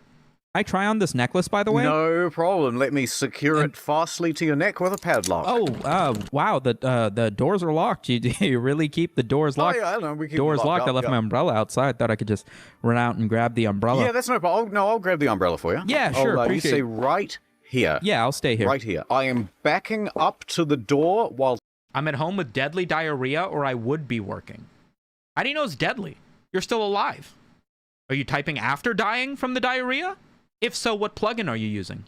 I try on this necklace, by the way. No problem. Let me secure it fastly to your neck with a padlock. Oh, wow. The doors are locked. You really keep the doors locked? Oh, yeah, I know. We keep Doors them locked. I up, left yeah. my umbrella outside. Thought I could just run out and grab the umbrella. Yeah, that's no problem. No, I'll grab the umbrella for you. Yeah, sure, You appreciate stay it. right here. Yeah, I'll stay here. Right here. I am backing up to the door while... I'm at home with deadly diarrhea, or I would be working. How do you know it's deadly? You're still alive. Are you typing after dying from the diarrhea? If so, what plugin are you using?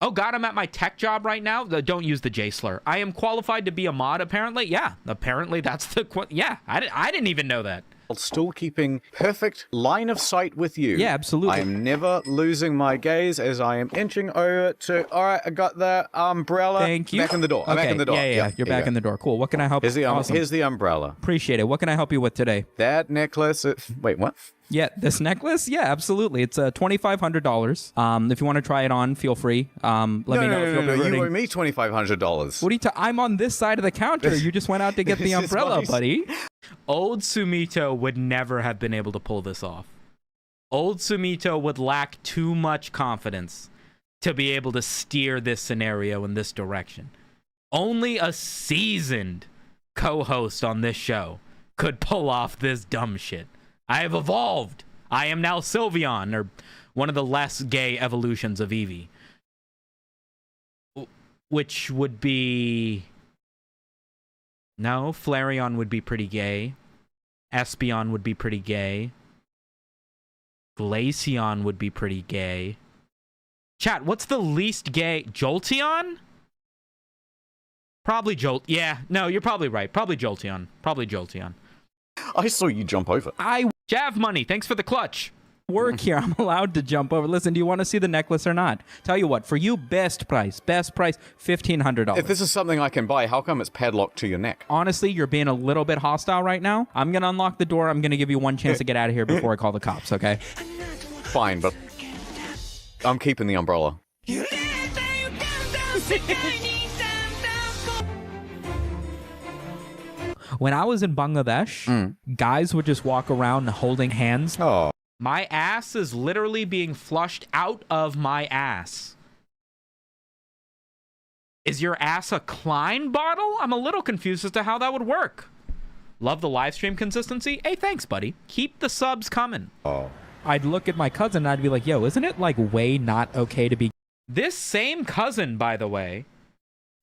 Oh God, I'm at my tech job right now. Don't use the J slur. I am qualified to be a mod, apparently. Yeah, apparently that's the... Yeah, I didn't even know that. still keeping perfect line of sight with you. Yeah, absolutely. I am never losing my gaze as I am inching over to... All right, I got the umbrella. Thank you. Back in the door. I'm Okay, back in the door. Yeah. You're back in the door. Cool. What can I help? Awesome. Here's the umbrella. Appreciate it. What can I help you with today? That necklace... Wait, what? Yeah, this necklace? Yeah, absolutely. It's $2,500. If you want to try it on, feel free. Let me know if you'll be You rooting. owe me $2,500. What are you I'm on this side of the counter. You just went out to get the This is umbrella, what buddy. Old Sumito would never have been able to pull this off. Old Sumito would lack too much confidence to be able to steer this scenario in this direction. Only a seasoned co-host on this show could pull off this dumb shit. I have evolved. I am now Sylveon, or one of the less gay evolutions of Eevee. Which would be... No, Flareon would be pretty gay. Espeon would be pretty gay. Glaceon would be pretty gay. Chat, what's the least gay? Jolteon? Probably Yeah, no, you're probably right. Probably Jolteon. I saw you jump over. I Jav Money, thanks for the clutch. work here. I'm allowed to jump over. Listen, do you want to see the necklace or not? Tell you what, for you, best price, $1,500. If this is something I can buy, how come it's padlocked to your neck? Honestly, you're being a little bit hostile right now. I'm going to unlock the door. I'm going to give you one chance to get out of here before I call the cops, okay? Fine, but I'm keeping the umbrella. When I was in Bangladesh, guys would just walk around holding hands. Oh. My ass is literally being flushed out of my ass. Is your ass a Klein bottle? I'm a little confused as to how that would work. Love the live stream consistency. Hey, thanks, buddy. Keep the subs coming. Oh. I'd look at my cousin and I'd be like, yo, isn't it like way not okay to be... This same cousin, by the way,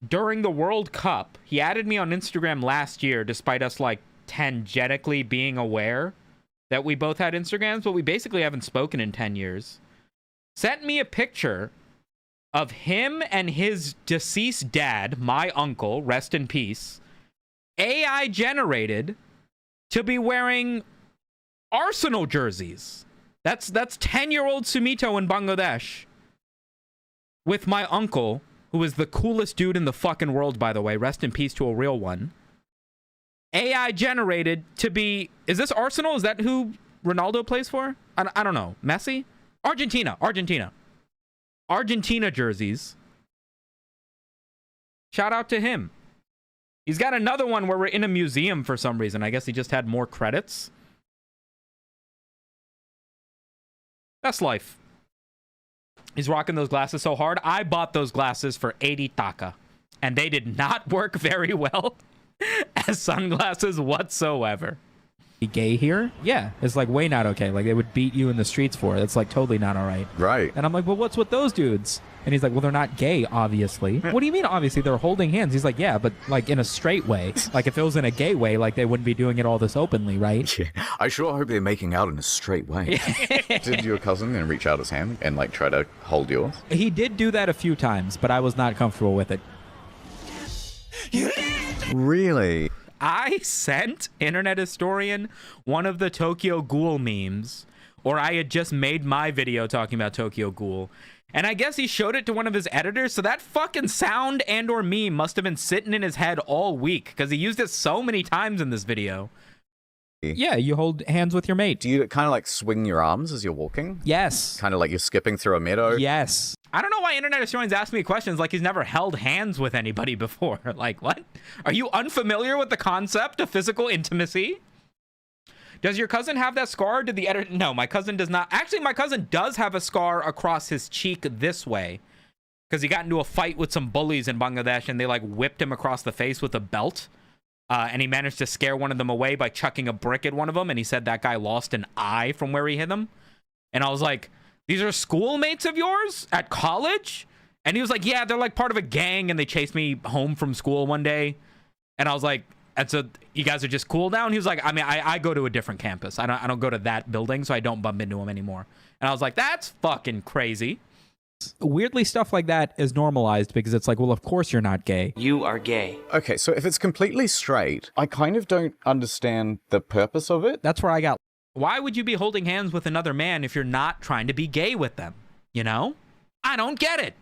during the World Cup, he added me on Instagram last year, despite us like tangentially being aware that we both had Instagrams, but we basically haven't spoken in 10 years. Sent me a picture of him and his deceased dad, my uncle, rest in peace, AI generated to be wearing Arsenal jerseys. That's 10-year-old Sumito in Bangladesh with my uncle, who is the coolest dude in the fucking world, by the way. Rest in peace to a real one. AI generated to be... Is this Arsenal? Is that who Ronaldo plays for? I don't know. Messi? Argentina jerseys. Shout out to him. He's got another one where we're in a museum for some reason. I guess he just had more credits. Best life. He's rocking those glasses so hard. I bought those glasses for 80 taka, and they did not work very well as sunglasses whatsoever. gay here? Yeah, it's like way not okay. Like they would beat you in the streets for it. It's like totally not all right. Right. And I'm like, well, what's with those dudes? And he's like, well, they're not gay, obviously. What do you mean, obviously? They're holding hands. He's like, yeah, but like in a straight way. Like if it was in a gay way, like they wouldn't be doing it all this openly, right? Yeah. I sure hope they're making out in a straight way. Did your cousin then reach out his hand and like try to hold yours? He did do that a few times, but I was not comfortable with it. Really? I sent Internet Historian one of the Tokyo Ghoul memes, or I had just made my video talking about Tokyo Ghoul, and I guess he showed it to one of his editors, so that fucking sound and or meme must have been sitting in his head all week, because he used it so many times in this video. Yeah, you hold hands with your mate. Do you kind of like swing your arms as you're walking? Yes. Kind of like you're skipping through a meadow? Yes. I don't know why internet historians ask me questions like he's never held hands with anybody before. Like, what? Are you unfamiliar with the concept of physical intimacy? Does your cousin have that scar? Did the editor... No, my cousin does not. Actually, my cousin does have a scar across his cheek this way. Because he got into a fight with some bullies in Bangladesh and they like whipped him across the face with a belt. And he managed to scare one of them away by chucking a brick at one of them. And he said that guy lost an eye from where he hit him. And I was like, these are schoolmates of yours at college? And he was like, yeah, they're like part of a gang and they chased me home from school one day. And I was like, and so you guys are just cool now? And he was like, I mean, I go to a different campus. I don't go to that building, so I don't bump into him anymore. And I was like, that's fucking crazy. Weirdly, stuff like that is normalized because it's like, well, of course you're not gay. You are gay. Okay, so if it's completely straight, I kind of don't understand the purpose of it. That's where I got Why would you be holding hands with another man if you're not trying to be gay with them? You know? I don't get it.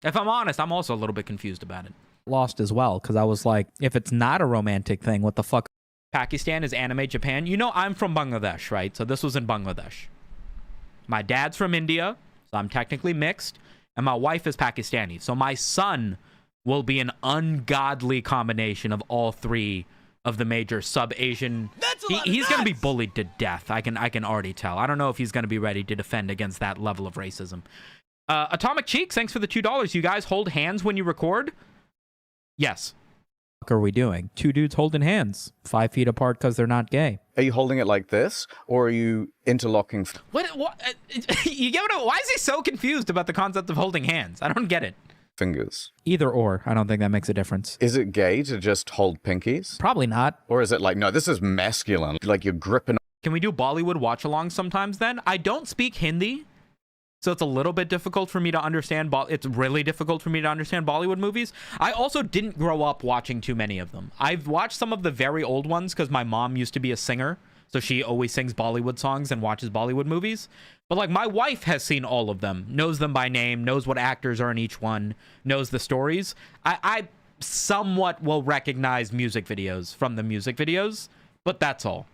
If I'm honest, I'm also a little bit confused about it. lost as well because I was like, if it's not a romantic thing, what the fuck? Pakistan is anime Japan. You know, I'm from Bangladesh, right? So this was in Bangladesh. My dad's from India, so I'm technically mixed, and my wife is Pakistani. So my son will be an ungodly combination of all three of the major sub-Asian. He's going to be bullied to death. I can already tell. I don't know if he's going to be ready to defend against that level of racism. Atomic Cheeks, thanks for the $2. You guys hold hands when you record? Yes. What are we doing? Two dudes holding hands 5 feet apart because they're not gay. Are you holding it like this, or are you interlocking? What you get what? Why is he so confused about the concept of holding hands? I don't get it. Fingers. Either or. I don't think that makes a difference. Is it gay to just hold pinkies? Probably not. Or is it like, no, this is masculine, like you're gripping? Can we do Bollywood watch-alongs sometimes then? I don't speak Hindi, so it's a little bit difficult for me to understand. It's really difficult for me to understand Bollywood movies. I also didn't grow up watching too many of them. I've watched some of the very old ones because my mom used to be a singer, so she always sings Bollywood songs and watches Bollywood movies. But like my wife has seen all of them, knows them by name, knows what actors are in each one, knows the stories. I somewhat will recognize music videos from the music videos, but that's all.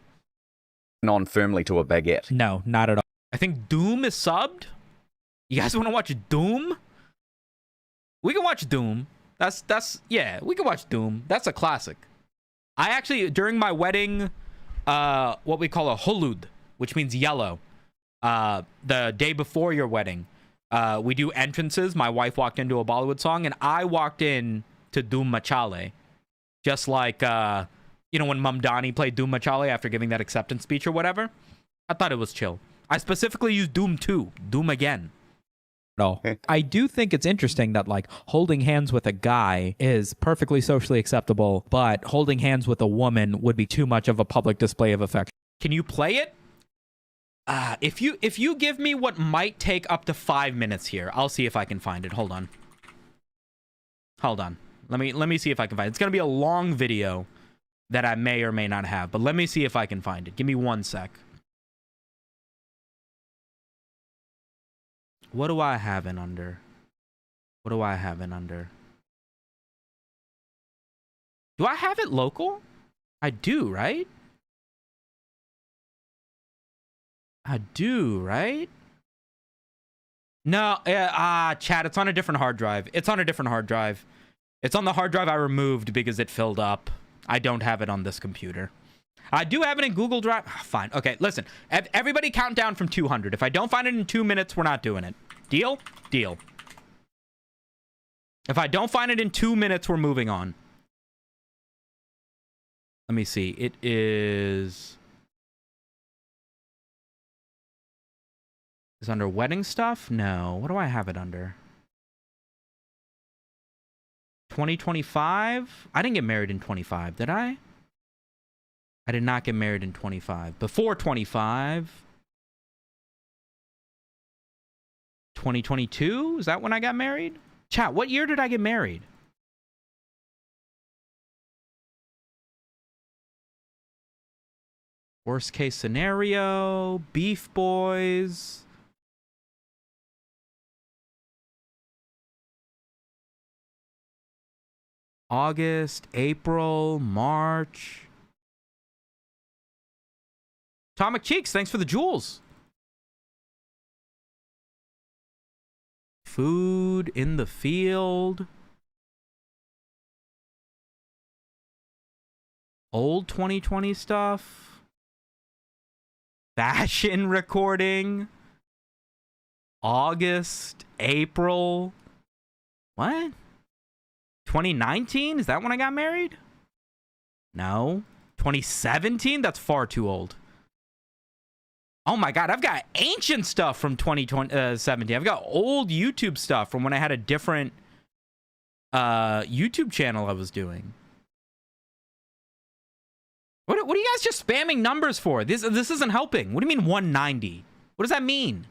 On firmly to a baguette. No, not at all. I think Doom is subbed. You guys want to watch Doom? We can watch Doom. Yeah, we can watch Doom. That's a classic. I actually, during my wedding, what we call a hulud, which means yellow, the day before your wedding, we do entrances. My wife walked into a Bollywood song, and I walked in to Doom Machale. Just like, you know, when Mamdani played Doom Machale after giving that acceptance speech or whatever. I thought it was chill. I specifically used Doom 2, Doom again. No. I do think it's interesting that like holding hands with a guy is perfectly socially acceptable, but holding hands with a woman would be too much of a public display of affection. Can you play it? If you give me what might take up to 5 minutes here, I'll see if I can find it. Hold on. Let me see if I can find it. It's gonna be a long video that I may or may not have, but let me see if I can find it. Give me 1 sec. What do I have in under? What do I have in under? Do I have it local? I do, right? I do, right? No, chat, it's on a different hard drive. It's on a different hard drive. It's on the hard drive I removed because it filled up. I don't have it on this computer. I do have it in Google Drive. Fine. Okay, listen. Everybody count down from 200. If I don't find it in 2 minutes, we're not doing it. Deal? Deal. If I don't find it in 2 minutes, we're moving on. Let me see. It is... Is under wedding stuff? No. What do I have it under? 2025? I didn't get married in 25, did I? I did not get married in 25. Before 25. 2022? Is that when I got married? Chat, what year did I get married? Worst case scenario. Beef Boys. August, April, March. Atomic Cheeks, thanks for the jewels. Food in the field. Old 2020 stuff. Fashion recording. August, April. What? 2019? Is that when I got married? No. 2017? That's far too old. Oh my God, I've got ancient stuff from 2017. I've got old YouTube stuff from when I had a different YouTube channel I was doing. What are you guys just spamming numbers for? This isn't helping. What do you mean 190? What does that mean?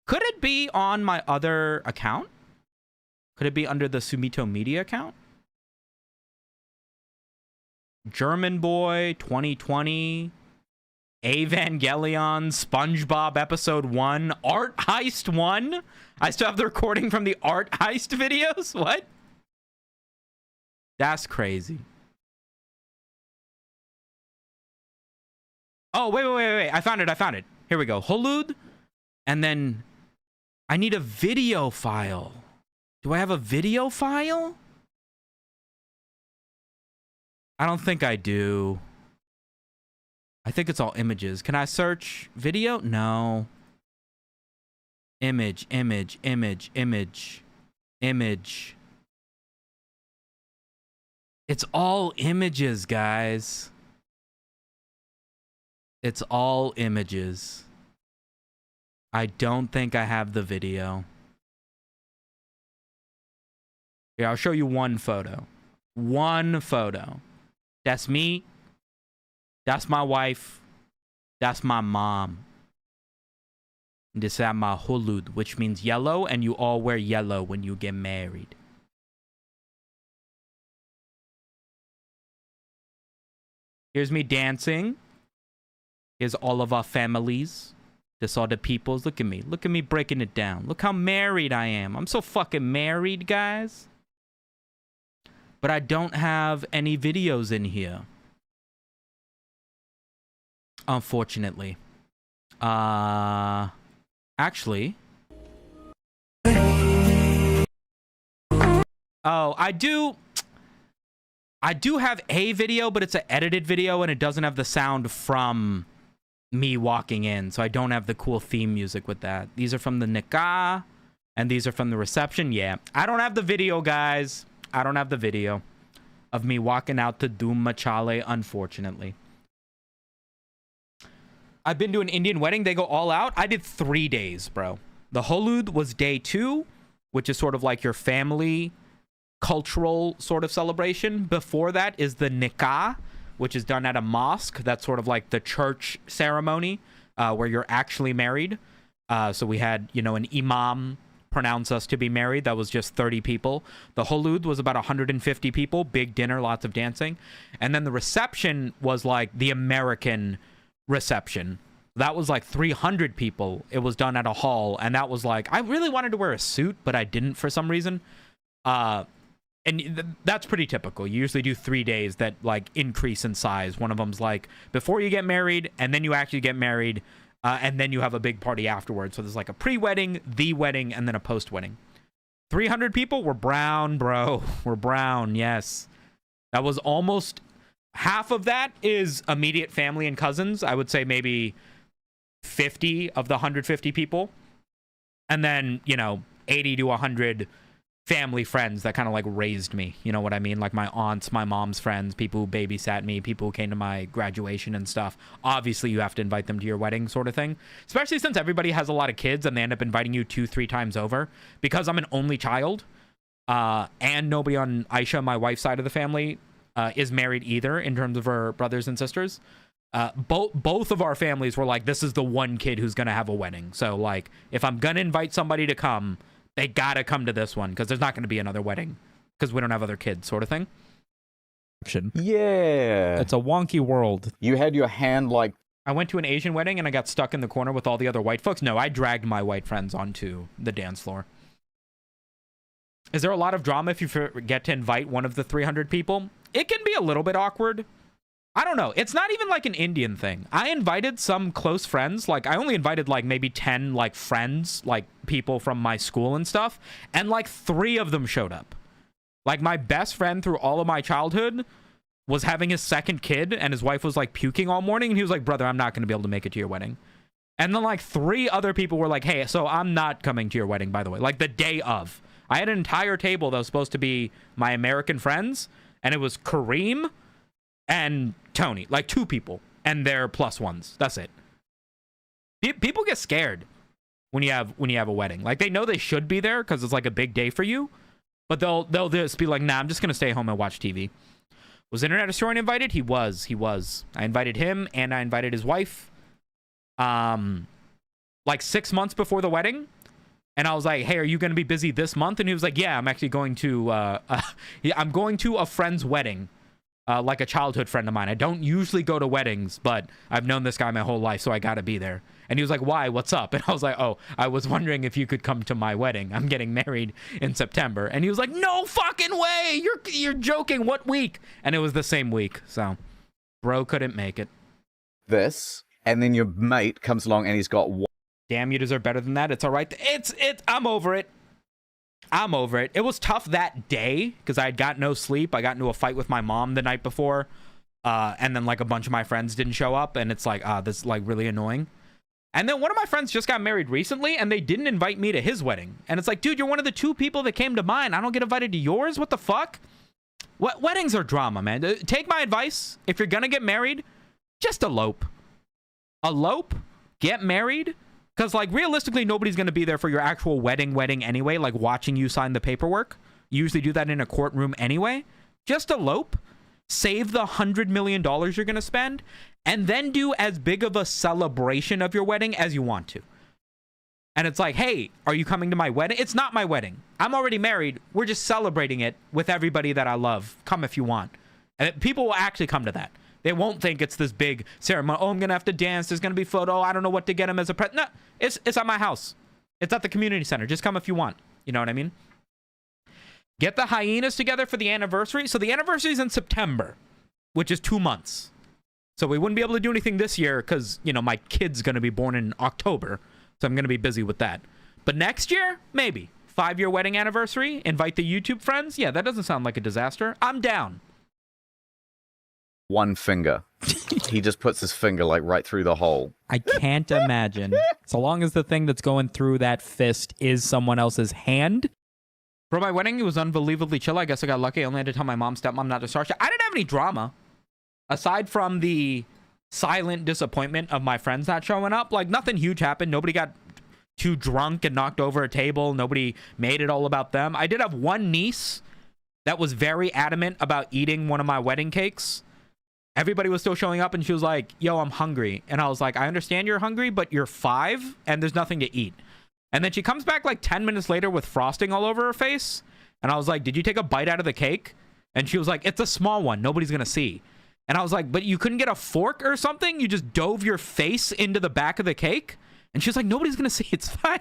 Could it be on my other account? Could it be under the Sumito Media account? German Boy 2020, Evangelion, SpongeBob Episode 1, Art Heist 1. I still have the recording from the Art Heist videos. What? That's crazy. Oh, wait. I found it. Here we go. Holud. And then I need a video file. Do I have a video file? I don't think I do. I think it's all images. Can I search video? No. Image. It's all images, guys. It's all images. I don't think I have the video. Here, I'll show you one photo. One photo. That's me. That's my wife. That's my mom. And this is my hulud, which means yellow, and you all wear yellow when you get married. Here's me dancing. Here's all of our families. This all the peoples. Look at me. Look at me breaking it down. Look how married I am. I'm so fucking married, guys. But I don't have any videos in here. Unfortunately. Actually. Oh, I do have a video, but it's an edited video and it doesn't have the sound from me walking in. So I don't have the cool theme music with that. These are from the nikah and these are from the reception. Yeah, I don't have the video, guys. I don't have the video of me walking out to Doom Machale, unfortunately. I've been to an Indian wedding. They go all out. I did 3 days, bro. The Holud was day 2, which is sort of like your family cultural sort of celebration. Before that is the nikah, which is done at a mosque. That's sort of like the church ceremony where you're actually married. So we had, you know, an imam pronounce us to be married. That was just 30 people. The Holud was about 150 people. Big dinner, lots of dancing. And then the reception was like the American reception. That was like 300 people. It was done at a hall. And that was like, I really wanted to wear a suit, but I didn't for some reason. And that's pretty typical. You usually do 3 days that like increase in size. One of them's like before you get married, and then you actually get married, and then you have a big party afterwards. So there's like a pre-wedding, the wedding, and then a post-wedding. 300 people? We're brown, bro. We're brown, yes. That was almost half of that is immediate family and cousins. I would say maybe 50 of the 150 people. And then, you know, 80 to 100 family friends that kind of like raised me, you know what I mean? Like my aunts, my mom's friends, people who babysat me, people who came to my graduation and stuff. Obviously you have to invite them to your wedding sort of thing, especially since everybody has a lot of kids and they end up inviting you 2-3 times over. Because I'm an only child, and nobody on Aisha, my wife's side of the family, is married either in terms of her brothers and sisters. Both of our families were like, this is the one kid who's gonna have a wedding. So like if I'm gonna invite somebody to come, they gotta come to this one because there's not going to be another wedding because we don't have other kids, sort of thing. Yeah. It's a wonky world. You had your hand like... I went to an Asian wedding and I got stuck in the corner with all the other white folks. No, I dragged my white friends onto the dance floor. Is there a lot of drama if you forget to invite one of the 300 people? It can be a little bit awkward. I don't know. It's not even like an Indian thing. I invited some close friends. Like, I only invited like maybe 10 like friends, like people from my school and stuff. And like 3 of them showed up. Like, my best friend through all of my childhood was having his second kid, and his wife was like puking all morning. And he was like, brother, I'm not going to be able to make it to your wedding. And then like 3 other people were like, hey, so I'm not coming to your wedding, by the way. Like the day of. I had an entire table that was supposed to be my American friends. And it was Kareem and Tony, like 2 people and their plus ones. That's it. People get scared when you have a wedding. Like, they know they should be there because it's like a big day for you, but they'll just be like, nah, I'm just gonna stay home and watch TV. Was Internet Historian invited? He was. I invited him and I invited his wife. Like 6 months before the wedding. And I was like, hey, are you gonna be busy this month? And he was like, yeah, I'm actually going to I'm going to a friend's wedding. Like a childhood friend of mine. I don't usually go to weddings, but I've known this guy my whole life, so I gotta be there. And he was like, why? What's up? And I was like, oh, I was wondering if you could come to my wedding. I'm getting married in September. And he was like, no fucking way! You're joking. What week? And it was the same week. So, bro couldn't make it. This, and then your mate comes along and he's got Damn, you deserve better than that. It's all right. I'm over it. I'm over it. It was tough that day because I had got no sleep. I got into a fight with my mom the night before. And then like a bunch of my friends didn't show up. And it's like, this is like really annoying. And then one of my friends just got married recently and they didn't invite me to his wedding. And it's like, dude, you're one of the 2 people that came to mine. I don't get invited to yours. What the fuck? Weddings are drama, man. Take my advice. If you're going to get married, just elope. Elope, get married. Because, like, realistically, nobody's going to be there for your actual wedding anyway, like watching you sign the paperwork. You usually do that in a courtroom anyway. Just elope, save the $100 million you're going to spend, and then do as big of a celebration of your wedding as you want to. And it's like, hey, are you coming to my wedding? It's not my wedding. I'm already married. We're just celebrating it with everybody that I love. Come if you want. And people will actually come to that. They won't think it's this big ceremony. Oh, I'm going to have to dance. There's going to be photo. I don't know what to get him as a present. No, it's at my house. It's at the community center. Just come if you want. You know what I mean? Get the hyenas together for the anniversary. So the anniversary is in September, which is 2 months. So we wouldn't be able to do anything this year because, you know, my kid's going to be born in October. So I'm going to be busy with that. But next year, maybe. 5-year wedding anniversary. Invite the YouTube friends. Yeah, that doesn't sound like a disaster. I'm down. one finger. He just puts his finger like right through the hole. I can't imagine. So long as the thing that's going through that fist is someone else's hand. For my wedding, it was unbelievably chill. I guess I got lucky. I only had to tell my mom, stepmom not to start shit. I didn't have any drama. Aside from the silent disappointment of my friends not showing up, like nothing huge happened. Nobody got too drunk and knocked over a table. Nobody made it all about them. I did have one niece that was very adamant about eating one of my wedding cakes. Everybody was still showing up and she was like, yo, I'm hungry. And I was like, I understand you're hungry, but you're 5 and there's nothing to eat. And then she comes back like 10 minutes later with frosting all over her face. And I was like, did you take a bite out of the cake? And she was like, it's a small one. Nobody's going to see. And I was like, but you couldn't get a fork or something? You just dove your face into the back of the cake? And she was like, nobody's going to see. It's fine.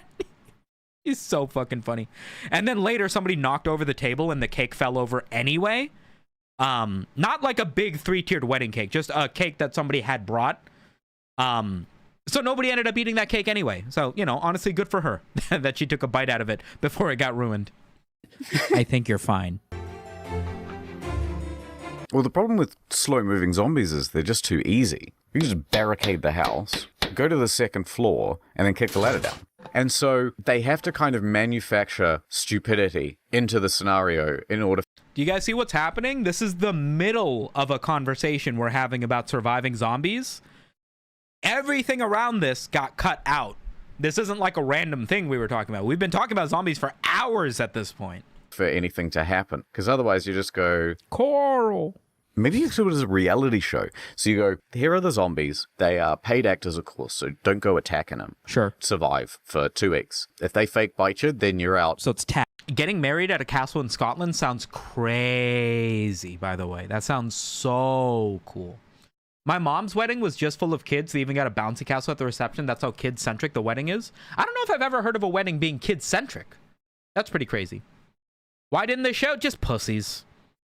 He's so fucking funny. And then later somebody knocked over the table and the cake fell over anyway. Not like a big 3-tiered wedding cake, just a cake that somebody had brought. So nobody ended up eating that cake anyway. So, you know, honestly, good for her that she took a bite out of it before it got ruined. I think you're fine. Well, the problem with slow-moving zombies is they're just too easy. You can just barricade the house, go to the second floor, and then kick the ladder down. And so they have to kind of manufacture stupidity into the scenario in order. Do you guys see what's happening? This is the middle of a conversation we're having about surviving zombies. Everything around this got cut out. This isn't like a random thing we were talking about. We've been talking about zombies for hours at this point. For anything to happen. Because otherwise you just go, Coral. maybe you do it as a reality show. So you go, here are the zombies. They are paid actors, of course, so don't go attacking them. Sure. Survive for 2 weeks. If they fake bite you, then you're out. So it's Getting married at a castle in Scotland sounds crazy, by the way. That sounds so cool. My mom's wedding was just full of kids. They even got a bouncy castle at the reception. That's how kid-centric the wedding is. I don't know if I've ever heard of a wedding being kid-centric. That's pretty crazy. Why didn't they show? Just pussies.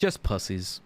Just pussies.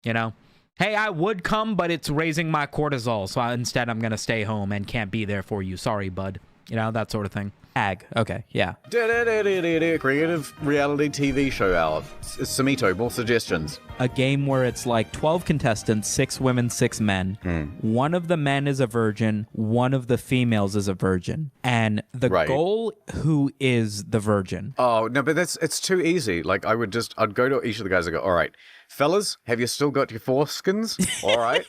You know? Hey, I would come, but it's raising my cortisol, so instead I'm going to stay home and can't be there for you. Sorry, bud. You know, that sort of thing. Ag. Okay, yeah. Creative reality TV show hour. Samito, more suggestions. A game where it's like 12 contestants, 6 women, 6 men. One of the men is a virgin, one of the females is a virgin. And the Right. goal, who is the virgin? Oh, no, but it's too easy. Like, I'd go to each of the guys and go, all right, fellas, have you still got your foreskins? All right.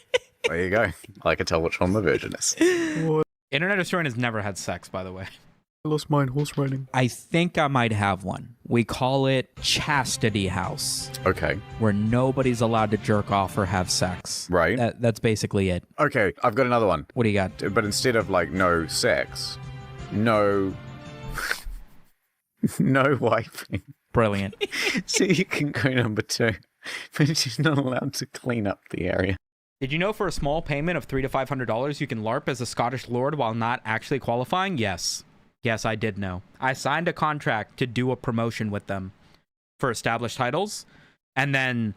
There you go. I can tell which one the virgin is. Internet Historian has never had sex, by the way. I lost mine horse riding. I think I might have one. We call it Chastity House, Okay. where nobody's allowed to jerk off or have sex. Right. That's basically it. Okay, I've got another one. What do you got? But instead of, like, no sex, no... no wiping. Brilliant. So you can go number 2, but she's not allowed to clean up the area. Did you know for a small payment of $300 to $500, you can LARP as a Scottish lord while not actually qualifying? Yes. Yes, I did know. I signed a contract to do a promotion with them for established titles, and then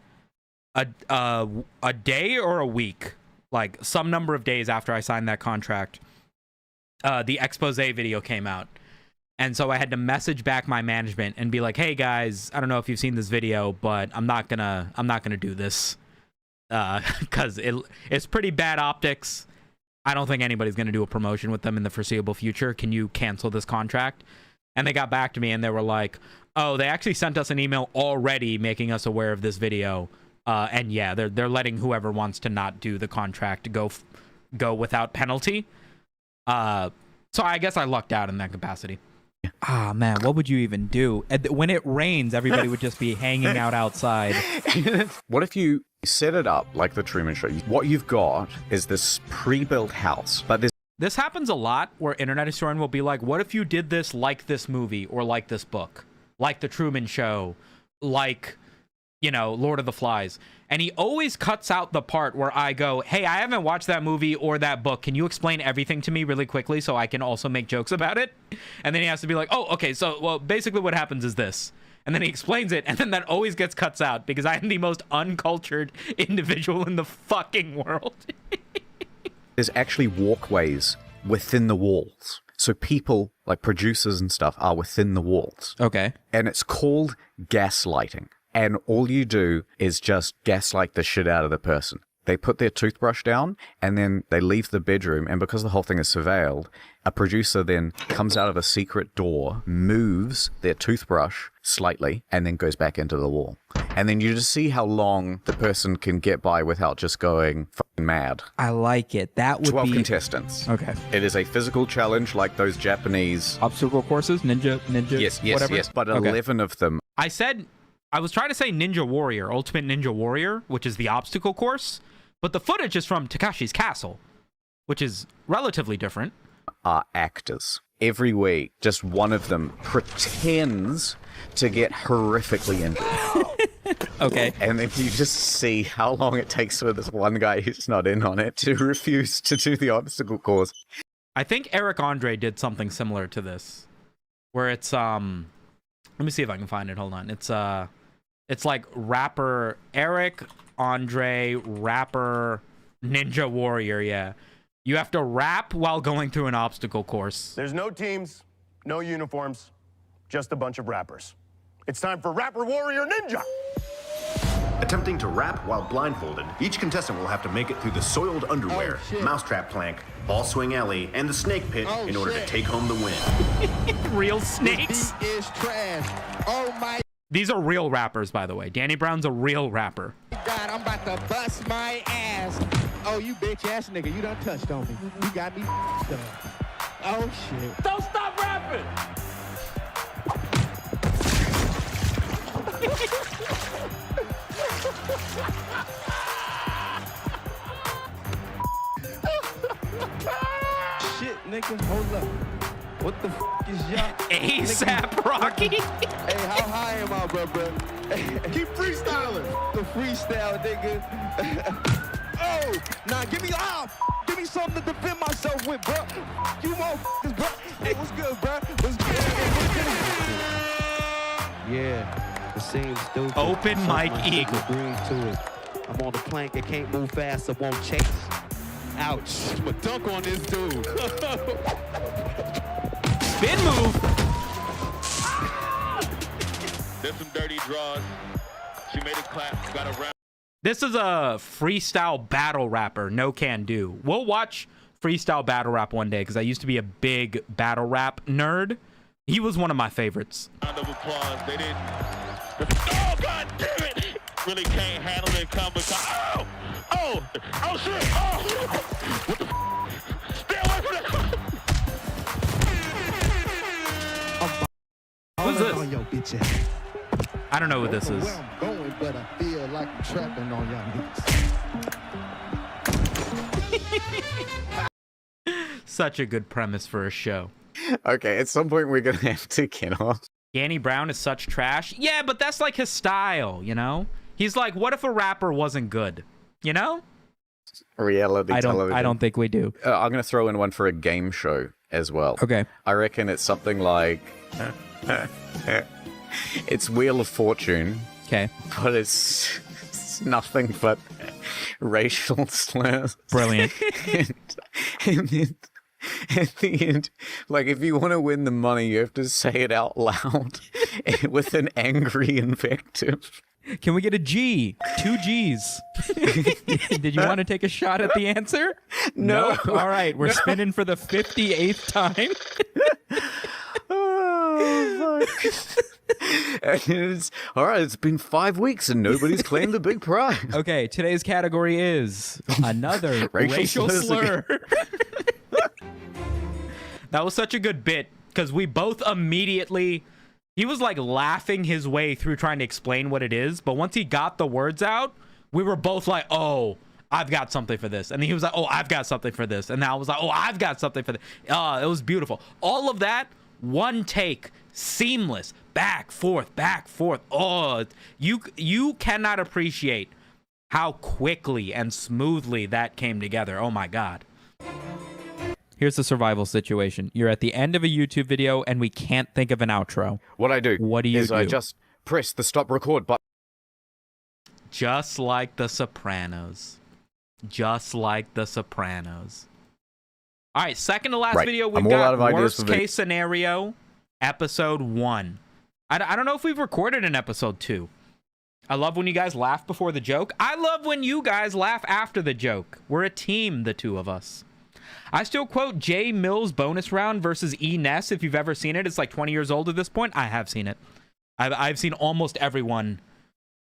a day or a week, like some number of days after I signed that contract, the expose video came out. And so I had to message back my management and be like, "Hey guys, I don't know if you've seen this video, but I'm not gonna do this because it's pretty bad optics. I don't think anybody's gonna do a promotion with them in the foreseeable future. Can you cancel this contract?" And they got back to me and they were like, "Oh, they actually sent us an email already making us aware of this video. And yeah, they're letting whoever wants to not do the contract go without penalty." So I guess I lucked out in that capacity. Ah, man, what would you even do? When it rains, everybody would just be hanging out outside. What if you set it up like the Truman Show? What you've got is this pre-built house, but there's This happens a lot where Internet Historian will be like, what if you did this like this movie or like this book, like The Truman Show, like, you know, Lord of the Flies. And he always cuts out the part where I go, "Hey, I haven't watched that movie or that book. Can you explain everything to me really quickly so I can also make jokes about it?" And then he has to be like, "Oh, okay, so, well, basically what happens is this." And then he explains it, and then that always gets cuts out because I am the most uncultured individual in the fucking world. there's actually walkways within the walls. So people, like producers and stuff, are within the walls. Okay. And it's called gaslighting. And all you do is just gaslight the shit out of the person. They put their toothbrush down and then they leave the bedroom. And because the whole thing is surveilled, a producer then comes out of a secret door, moves their toothbrush slightly, and then goes back into the wall. And then you just see how long the person can get by without just going fucking mad. I like it. That would 12 be... contestants. Okay. It is a physical challenge like those Japanese... Obstacle courses? Ninja? Yes, whatever? yes. But Okay. 11 of them. I was trying to say Ninja Warrior, Ultimate Ninja Warrior, which is the obstacle course, but the footage is from Takashi's Castle, which is relatively different. Are actors. Every week, just one of them pretends to get horrifically injured. Okay. And if you just see how long it takes for this one guy who's not in on it to refuse to do the obstacle course. I think Eric Andre did something similar to this, where it's let me see if I can find it. Hold on. It's like rapper Eric Andre, rapper Ninja Warrior. Yeah, you have to rap while going through an obstacle course. There's no teams, no uniforms, just a bunch of rappers. It's time for Rapper Warrior Ninja! Attempting to rap while blindfolded, each contestant will have to make it through the soiled underwear, mousetrap plank, ball swing alley, and the snake pit in order to take home the win. Real snakes. Is trash. Oh my These are real rappers, by the way. Danny Brown's a real rapper. God, I'm about to bust my ass. Oh, you bitch ass nigga, you done touched on me. You got me done. Oh shit. Don't stop rapping! Shit, nigga, hold up. What the is y'all? ASAP Rocky. Hey, how high am I, bro? Keep freestyling! The freestyle, nigga. Oh, nah, give me something to defend myself with, bro. You motherfuckers, bro. Hey, what's good, bro? What's good? Yeah, it seems stupid. Open Something Mike I should Eagle. agree to it. I'm on the plank, I can't move fast, I won't chase. Ouch. I'm gonna dunk on this dude. Spin move. There's some dirty draws. She made it clap, got a round. This is a freestyle battle rapper, No Can Do. We'll watch freestyle battle rap one day because I used to be a big battle rap nerd. He was one of my favorites. Round of applause. They didn't. Oh, God damn it! Really can't handle it. Oh shit! Oh! What the? Stay away from that! Who's this? I don't know who this is. Where I'm going, but I feel like I'm trapping on y'all niggas. Such a good premise for a show. Okay, at some point we're gonna have to get off. Danny Brown is such trash. Yeah, but that's like his style, you know? He's like, what if a rapper wasn't good? You know? Reality television. I don't think we do. I'm gonna throw in one for a game show as well. Okay. I reckon it's something like it's Wheel of Fortune, Okay. but it's nothing but racial slurs. Brilliant. And then at the end, like, if you want to win the money, you have to say it out loud with an angry invective. Can we get a G? 2 G's. Did you want to take a shot at the answer? No. All right, we're spinning for the 58th time. Oh, fuck. And it's, all right, it's been 5 weeks and nobody's claimed the big prize. Okay, today's category is another racial slur. That was such a good bit because we both immediately... He was like laughing his way through trying to explain what it is, but once he got the words out, we were both like, oh, I've got something for this. And then he was like, oh, I've got something for this. And then I was like, oh, I've got something for this. It was beautiful. All of that, one take, seamless, back, forth, back, forth. Oh, you cannot appreciate how quickly and smoothly that came together. Oh my God. Here's the survival situation. You're at the end of a YouTube video and we can't think of an outro. What I do What do you is I do? just press the stop record button. Just like The Sopranos. Just like The Sopranos. All right, second to last Right. video, I'm we've all out got of ideas worst for video. case scenario, episode 1. I don't know if we've recorded an episode 2. I love when you guys laugh before the joke. I love when you guys laugh after the joke. We're a team, the two of us. I still quote Jay Mills' bonus round versus E. Ness. If you've ever seen it, it's like 20 years old at this point. I have seen it. I've seen almost every one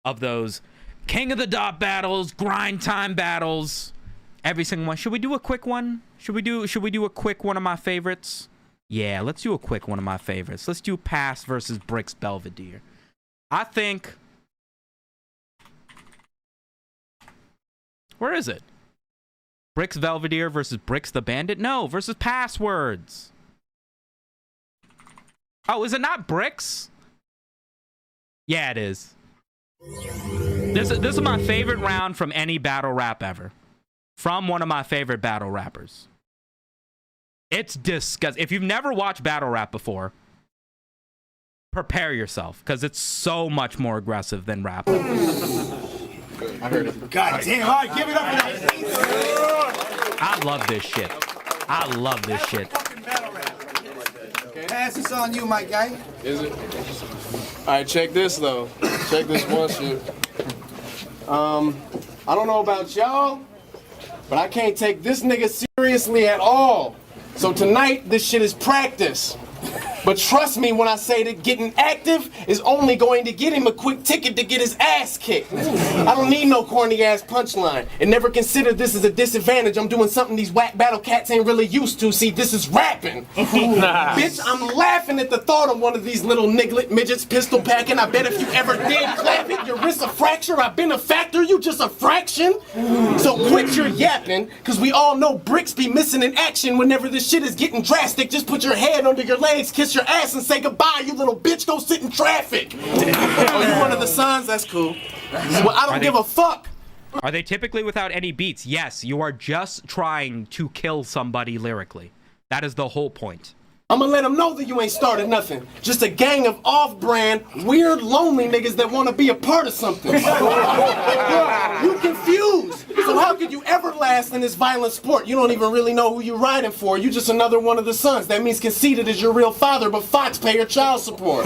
of those King of the Dot battles, grind time battles, every single one. Should we do a quick one? Should we do a quick one of my favorites? Yeah, let's do a quick one of my favorites. Let's do Pass versus Bricks Belvedere. I think... Where is it? Bricks Belvedere versus Bricks the Bandit? No, versus Passwords. Oh, is it not Bricks? Yeah, it is. This is my favorite round from any battle rap ever. From one of my favorite battle rappers. It's disgusting. If you've never watched battle rap before, prepare yourself, because it's so much more aggressive than rap. I heard it. God damn, all right, give it up for that. I love this shit. I love this shit. Pass this on you, my guy. Is it? All right, check this though. Check this one shit. I don't know about y'all, but I can't take this nigga seriously at all. So tonight, this shit is practice. But trust me when I say that getting active is only going to get him a quick ticket to get his ass kicked. I don't need no corny ass punchline. And never consider this as a disadvantage. I'm doing something these whack battle cats ain't really used to. See, this is rapping. Bitch, I'm laughing at the thought of one of these little niglet midgets pistol packing. I bet if you ever did clap it, your wrist a fracture. I've been a factor, you just a fraction. So quit your yapping, cause we all know bricks be missing in action whenever this shit is getting drastic. Just put your head under your legs, kiss your ass and say goodbye, you little bitch. Go sit in traffic. Oh, you one of the sons? That's cool. Well, I don't give a fuck. Are they typically without any beats? Yes, you are just trying to kill somebody lyrically. That is the whole point. I'm gonna let them know that you ain't started nothing. Just a gang of off-brand, weird, lonely niggas that want to be a part of something. You can So how could you ever last in this violent sport? You don't even really know who you're riding for. You just another one of the sons. That means conceited is your real father, but Fox pay your child support.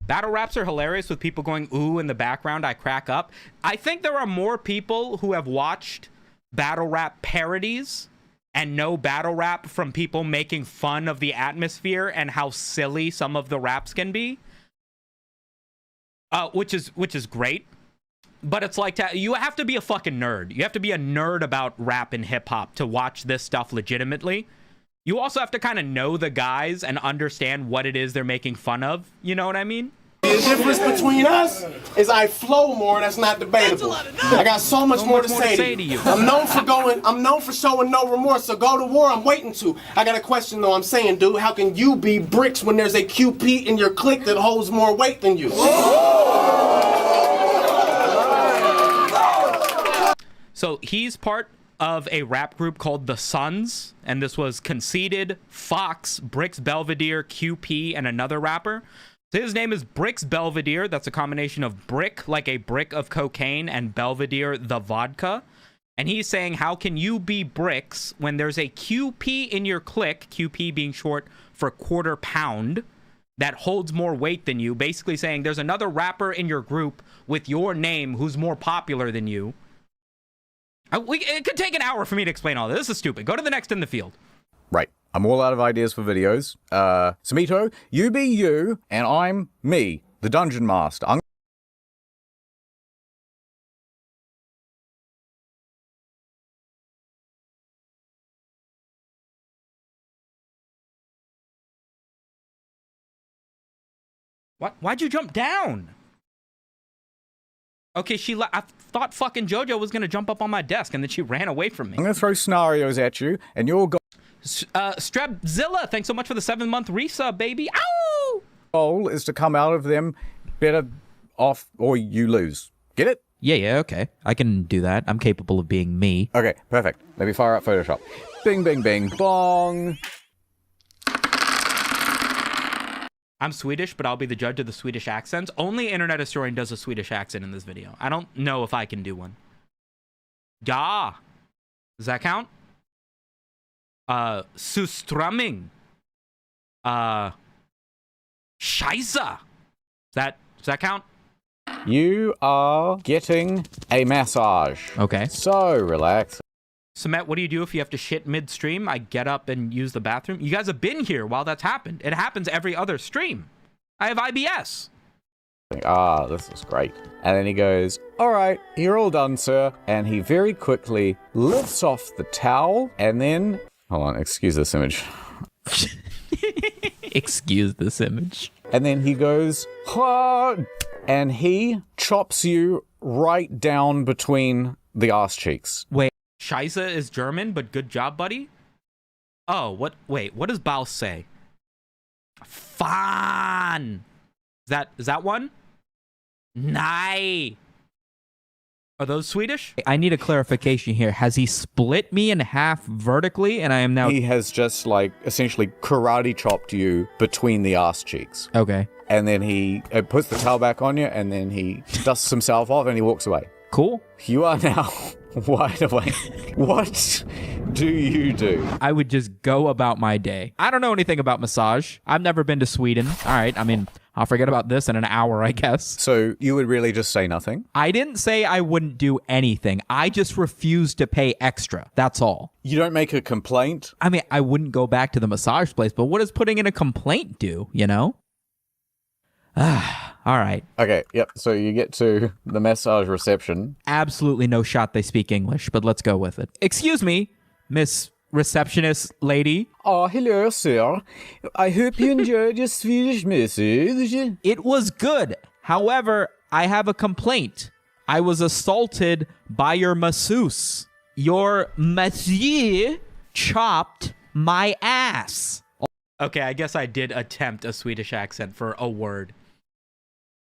Battle raps are hilarious with people going ooh in the background. I crack up. I think there are more people who have watched battle rap parodies and know battle rap from people making fun of the atmosphere and how silly some of the raps can be. Which is great. But it's like, you have to be a fucking nerd. You have to be a nerd about rap and hip hop to watch this stuff legitimately. You also have to kind of know the guys and understand what it is they're making fun of. You know what I mean? The difference between us is I flow more. That's not debatable. I got so much more to say to you. I'm known for showing no remorse. So go to war. I'm waiting to. I got a question though. I'm saying, dude, how can you be bricks when there's a QP in your clique that holds more weight than you? So he's part of a rap group called The Sons, and this was Conceited, Fox, Bricks Belvedere, QP, and another rapper. So his name is Bricks Belvedere. That's a combination of brick, like a brick of cocaine, and Belvedere, the vodka. And he's saying, how can you be bricks when there's a QP in your clique, QP being short for quarter pound, that holds more weight than you, basically saying there's another rapper in your group with your name who's more popular than you. It could take an hour for me to explain all this. This is stupid. Go to the next in the field. Right. I'm all out of ideas for videos. Samito, you be you, and I'm me, the Dungeon Master. What? Why'd you jump down? Okay, I thought fucking JoJo was gonna jump up on my desk, and then she ran away from me. I'm gonna throw scenarios at you, and you'll go. Strapzilla, thanks so much for the 7-month resub, baby. Ow! Goal is to come out of them better off, or you lose. Get it? Yeah, okay. I can do that. I'm capable of being me. Okay, perfect. Let me fire up Photoshop. Bing, bing, bing, bong. I'm Swedish, but I'll be the judge of the Swedish accents. Only Internet Historian does a Swedish accent in this video. I don't know if I can do one. Ja. Does that count? Suströmming. Scheisse. Does that count? You are getting a massage. Okay. So relax. Samet, what do you do if you have to shit midstream? I get up and use the bathroom. You guys have been here while that's happened. It happens every other stream. I have IBS. This is great. And then he goes, all right, you're all done, sir. And he very quickly lifts off the towel and then... Hold on, excuse this image. Excuse this image. And then he goes, and he chops you right down between the ass cheeks. Wait. Scheisse is German, but good job, buddy. Oh, what? Wait, what does Baus say? Fan. Is that one? Nei. Are those Swedish? I need a clarification here. Has he split me in half vertically, and I am now... He has just, like, essentially karate chopped you between the ass cheeks. Okay. And then he puts the towel back on you, and then he dusts himself off, and he walks away. Cool. You are now wide awake. What do you do? I would just go about my day. I don't know anything about massage. I've never been to Sweden. All right, I mean, I'll forget about this in an hour, I guess. So you would really just say nothing? I didn't say I wouldn't do anything. I just refused to pay extra. That's all. You don't make a complaint? I mean, I wouldn't go back to the massage place, but what does putting in a complaint do, you know? All right. Okay, yep. So you get to the massage reception. Absolutely no shot they speak English, but let's go with it. Excuse me, Miss Receptionist Lady. Oh, hello, sir. I hope you enjoyed your Swedish message. It was good. However, I have a complaint. I was assaulted by your masseuse. Your monsieur chopped my ass. Okay, I guess I did attempt a Swedish accent for a word.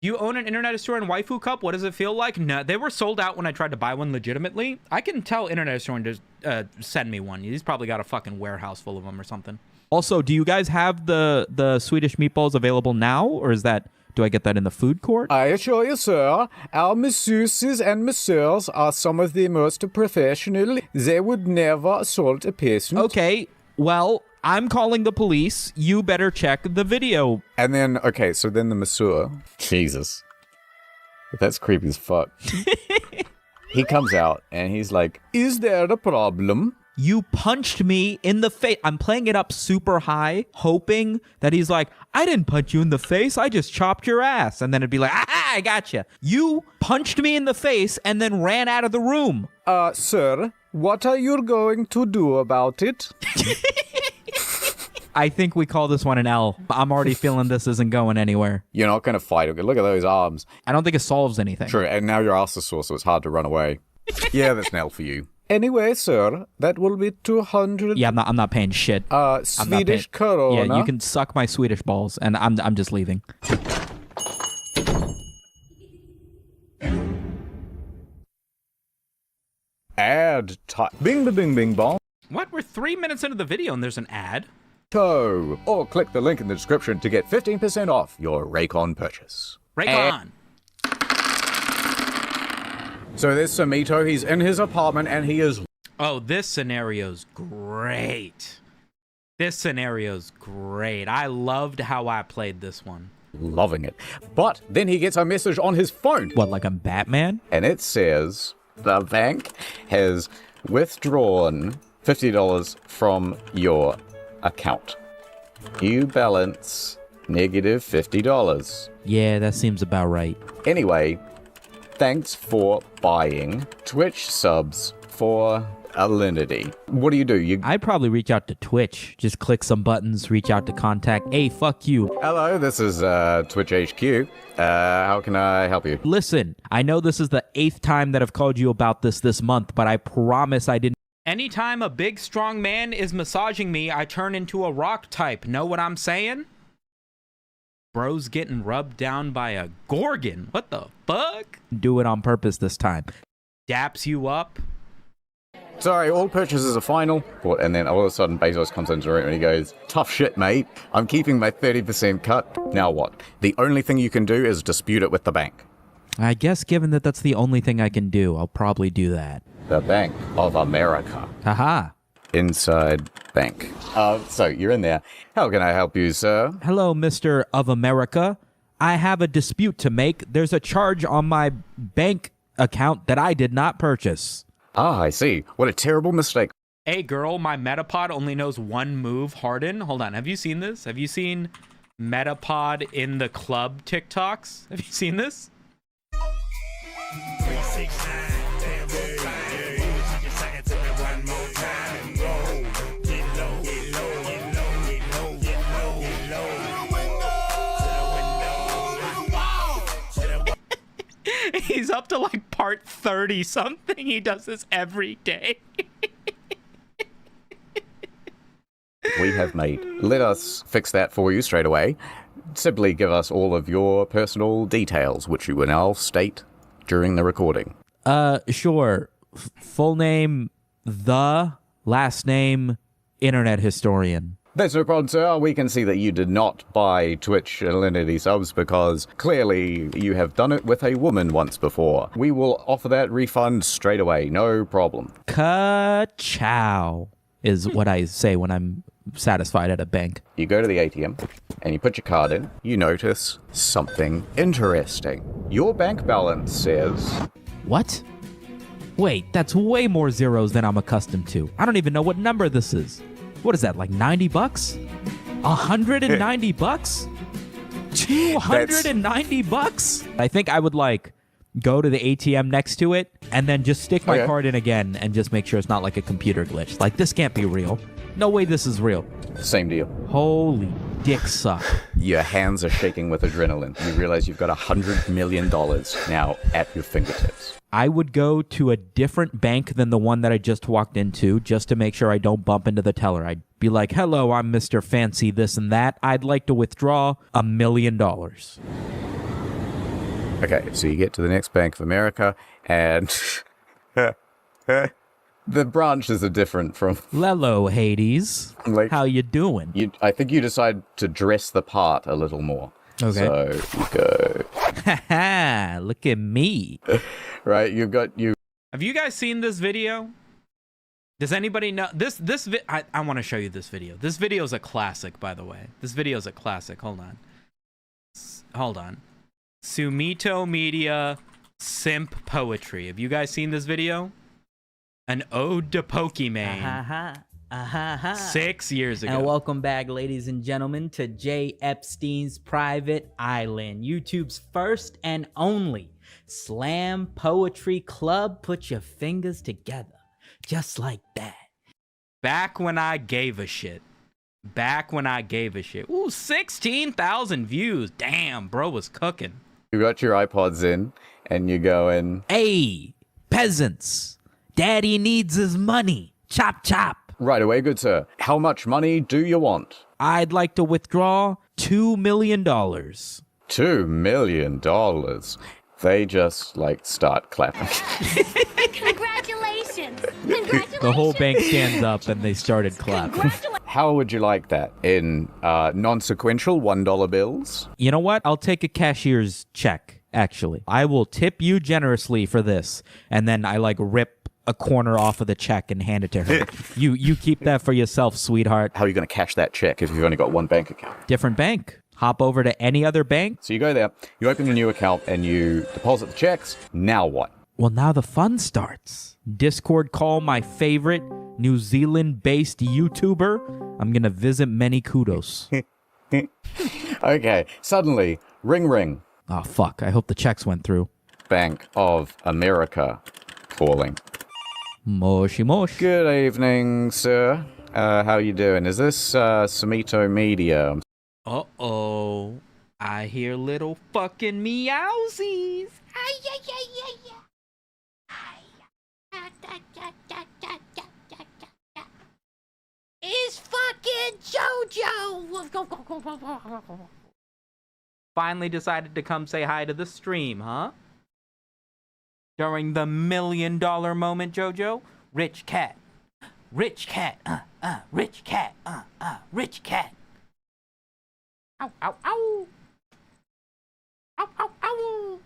You own an Internet Historian waifu cup? What does it feel like? No, they were sold out when I tried to buy one legitimately. I can tell Internet Historian to send me one. He's probably got a fucking warehouse full of them or something. Also, do you guys have the Swedish meatballs available now, or is that Do I get that in the food court? I assure you, sir, our masseuses and masseurs are some of the most professional. They would never assault a patient. Okay, well, I'm calling the police. You better check the video. And then, okay, so then the masseur. Jesus. That's creepy as fuck. He comes out and he's like, is there a problem? You punched me in the face. I'm playing it up super high, hoping that he's like, I didn't punch you in the face. I just chopped your ass. And then it'd be like, ah, I gotcha. You punched me in the face and then ran out of the room. Sir, what are you going to do about it? I think we call this one an L. I'm already feeling this isn't going anywhere. You're not going to fight. Look at those arms. I don't think it solves anything. True, and now your ass is sore, so it's hard to run away. Yeah, that's an L for you. Anyway, sir, that will be 200. Yeah, I'm not paying shit. Swedish corona. Yeah, you can suck my Swedish balls, and I'm just leaving. Ad time. Bing, bing, bing, bing, bong. What? We're 3 minutes into the video and there's an ad? Or click the link in the description to get 15% off your Raycon purchase. Raycon! So there's Samito, he's in his apartment and he is... Oh, this scenario's great. This scenario's great. I loved how I played this one. loving it. But then he gets a message on his phone. What, like I'm Batman? And it says, the bank has withdrawn $50 from your account. You balance negative $50. Yeah, that seems about right. Anyway, thanks for buying Twitch subs for Alinity. What do? I'd probably reach out to Twitch. Just click some buttons, reach out to contact. Hey, fuck you. Hello, this is Twitch HQ. How can I help you? Listen, I know this is the 8th time that I've called you about this month, but I promise I didn't. Anytime a big, strong man is massaging me, I turn into a rock type. Know what I'm saying? Bro's getting rubbed down by a Gorgon. What the fuck? Do it on purpose this time. Daps you up. Sorry, all purchases are final. And then all of a sudden Bezos comes into the room and he goes, tough shit, mate. I'm keeping my 30% cut. Now what? The only thing you can do is dispute it with the bank. I guess given that that's the only thing I can do, I'll probably do that. The Bank of America. Haha. Inside bank. So you're in there. How can I help you, sir? Hello, Mr. of America. I have a dispute to make. There's a charge on my bank account that I did not purchase. Ah, I see. What a terrible mistake. Hey, girl, my Metapod only knows one move, Harden. Hold on. Have you seen this? Have you seen Metapod in the club TikToks? Have you seen this? He's up to like part 30 something. He does this every day. We have made. Let us fix that for you straight away. Simply give us all of your personal details, which you will now state during the recording. Sure. Full name, the last name, internet historian. That's no problem, sir. We can see that you did not buy Twitch Alinity subs because clearly you have done it with a woman once before. We will offer that refund straight away. No problem. Ka-chow is what I say when I'm satisfied at a bank. You go to the ATM and you put your card in. You notice something interesting. Your bank balance says... What? Wait, that's way more zeros than I'm accustomed to. I don't even know what number this is. What is that, like 90 bucks? 190 bucks? 290 bucks? I think I would like go to the ATM next to it and then just stick my card in again and just make sure it's not like a computer glitch. Like, this can't be real. No way this is real. Same deal. Holy dick suck. Your hands are shaking with adrenaline. You realize you've got $100 million now at your fingertips. I would go to a different bank than the one that I just walked into just to make sure I don't bump into the teller. I'd be like, hello, I'm Mr. Fancy this and that. I'd like to withdraw $1 million. Okay, so you get to the next Bank of America and the branches are different from... Lello, Hades. Like, how you doing? I think you decide to dress the part a little more. Okay. So you go. Haha, look at me. Right, you've got you. Have you guys seen this video? Does anybody know this? I want to show you this video. This video is a classic, by the way. This video is a classic. Hold on. Sumito Media simp poetry. Have you guys seen this video? An ode to Pokemon. 6 years ago. And welcome back, ladies and gentlemen, to Jay Epstein's Private Island, YouTube's first and only slam poetry club. Put your fingers together, just like that. Back when I gave a shit. Ooh, 16,000 views. Damn, bro was cooking. You got your iPods in, and you go in. Hey, peasants. Daddy needs his money. Chop, chop. Right away, good sir. How much money do you want? I'd like to withdraw $2 million. $2 million. They just start clapping. Congratulations! The whole bank stands up and they started clapping. How would you like that? In non-sequential $1 bills? You know what? I'll take a cashier's check, actually. I will tip you generously for this. And then I rip a corner off of the check and hand it to her. You keep that for yourself, sweetheart. How are you going to cash that check if you've only got one bank account? Different bank. Hop over to any other bank. So you go there, you open a new account, and you deposit the checks. Now what? Well, now the fun starts. Discord call my favorite New Zealand-based YouTuber. I'm going to visit many kudos. Okay, suddenly, ring. Oh, fuck. I hope the checks went through. Bank of America calling. Moshi mosh. Good evening, sir. How you doing? Is this Sumito Media? Uh-oh. I hear little fucking meowsies. It's fucking JoJo! Finally decided to come say hi to the stream, huh? During the $1 million moment, JoJo? Rich cat. Rich cat. Rich cat. Rich cat. Ow, ow, ow. Ow, ow, ow.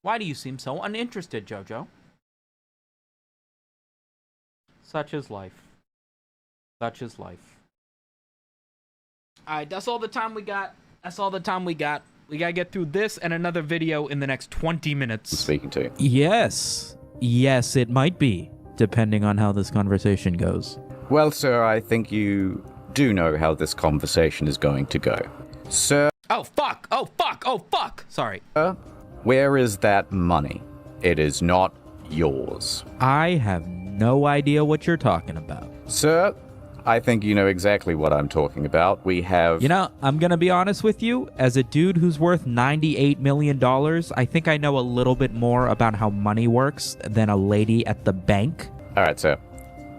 Why do you seem so uninterested, JoJo? Such is life. Such is life. Alright, that's all the time we got. We gotta get through this and another video in the next 20 minutes. Speaking to you. Yes, it might be, depending on how this conversation goes. Well, sir, I think you do know how this conversation is going to go. Sir. Oh, fuck. Sorry. Where is that money? It is not yours. I have no idea what you're talking about. Sir, I think you know exactly what I'm talking about. We have... You know, I'm going to be honest with you. As a dude who's worth $98 million, I think I know a little bit more about how money works than a lady at the bank. All right, sir.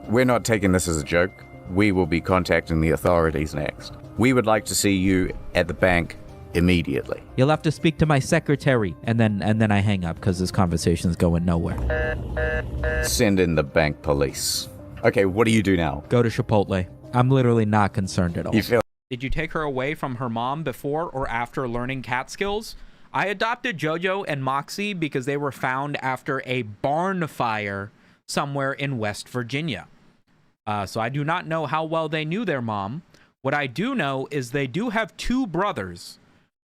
We're not taking this as a joke. We will be contacting the authorities next. We would like to see you at the bank immediately. You'll have to speak to my secretary, and then I hang up because this conversation's going nowhere. Send in the bank police. Okay, what do you do now? Go to Chipotle. I'm literally not concerned at all. Did you take her away from her mom before or after learning cat skills? I adopted JoJo and Moxie because they were found after a barn fire somewhere in West Virginia. So I do not know how well they knew their mom. What I do know is they do have 2 brothers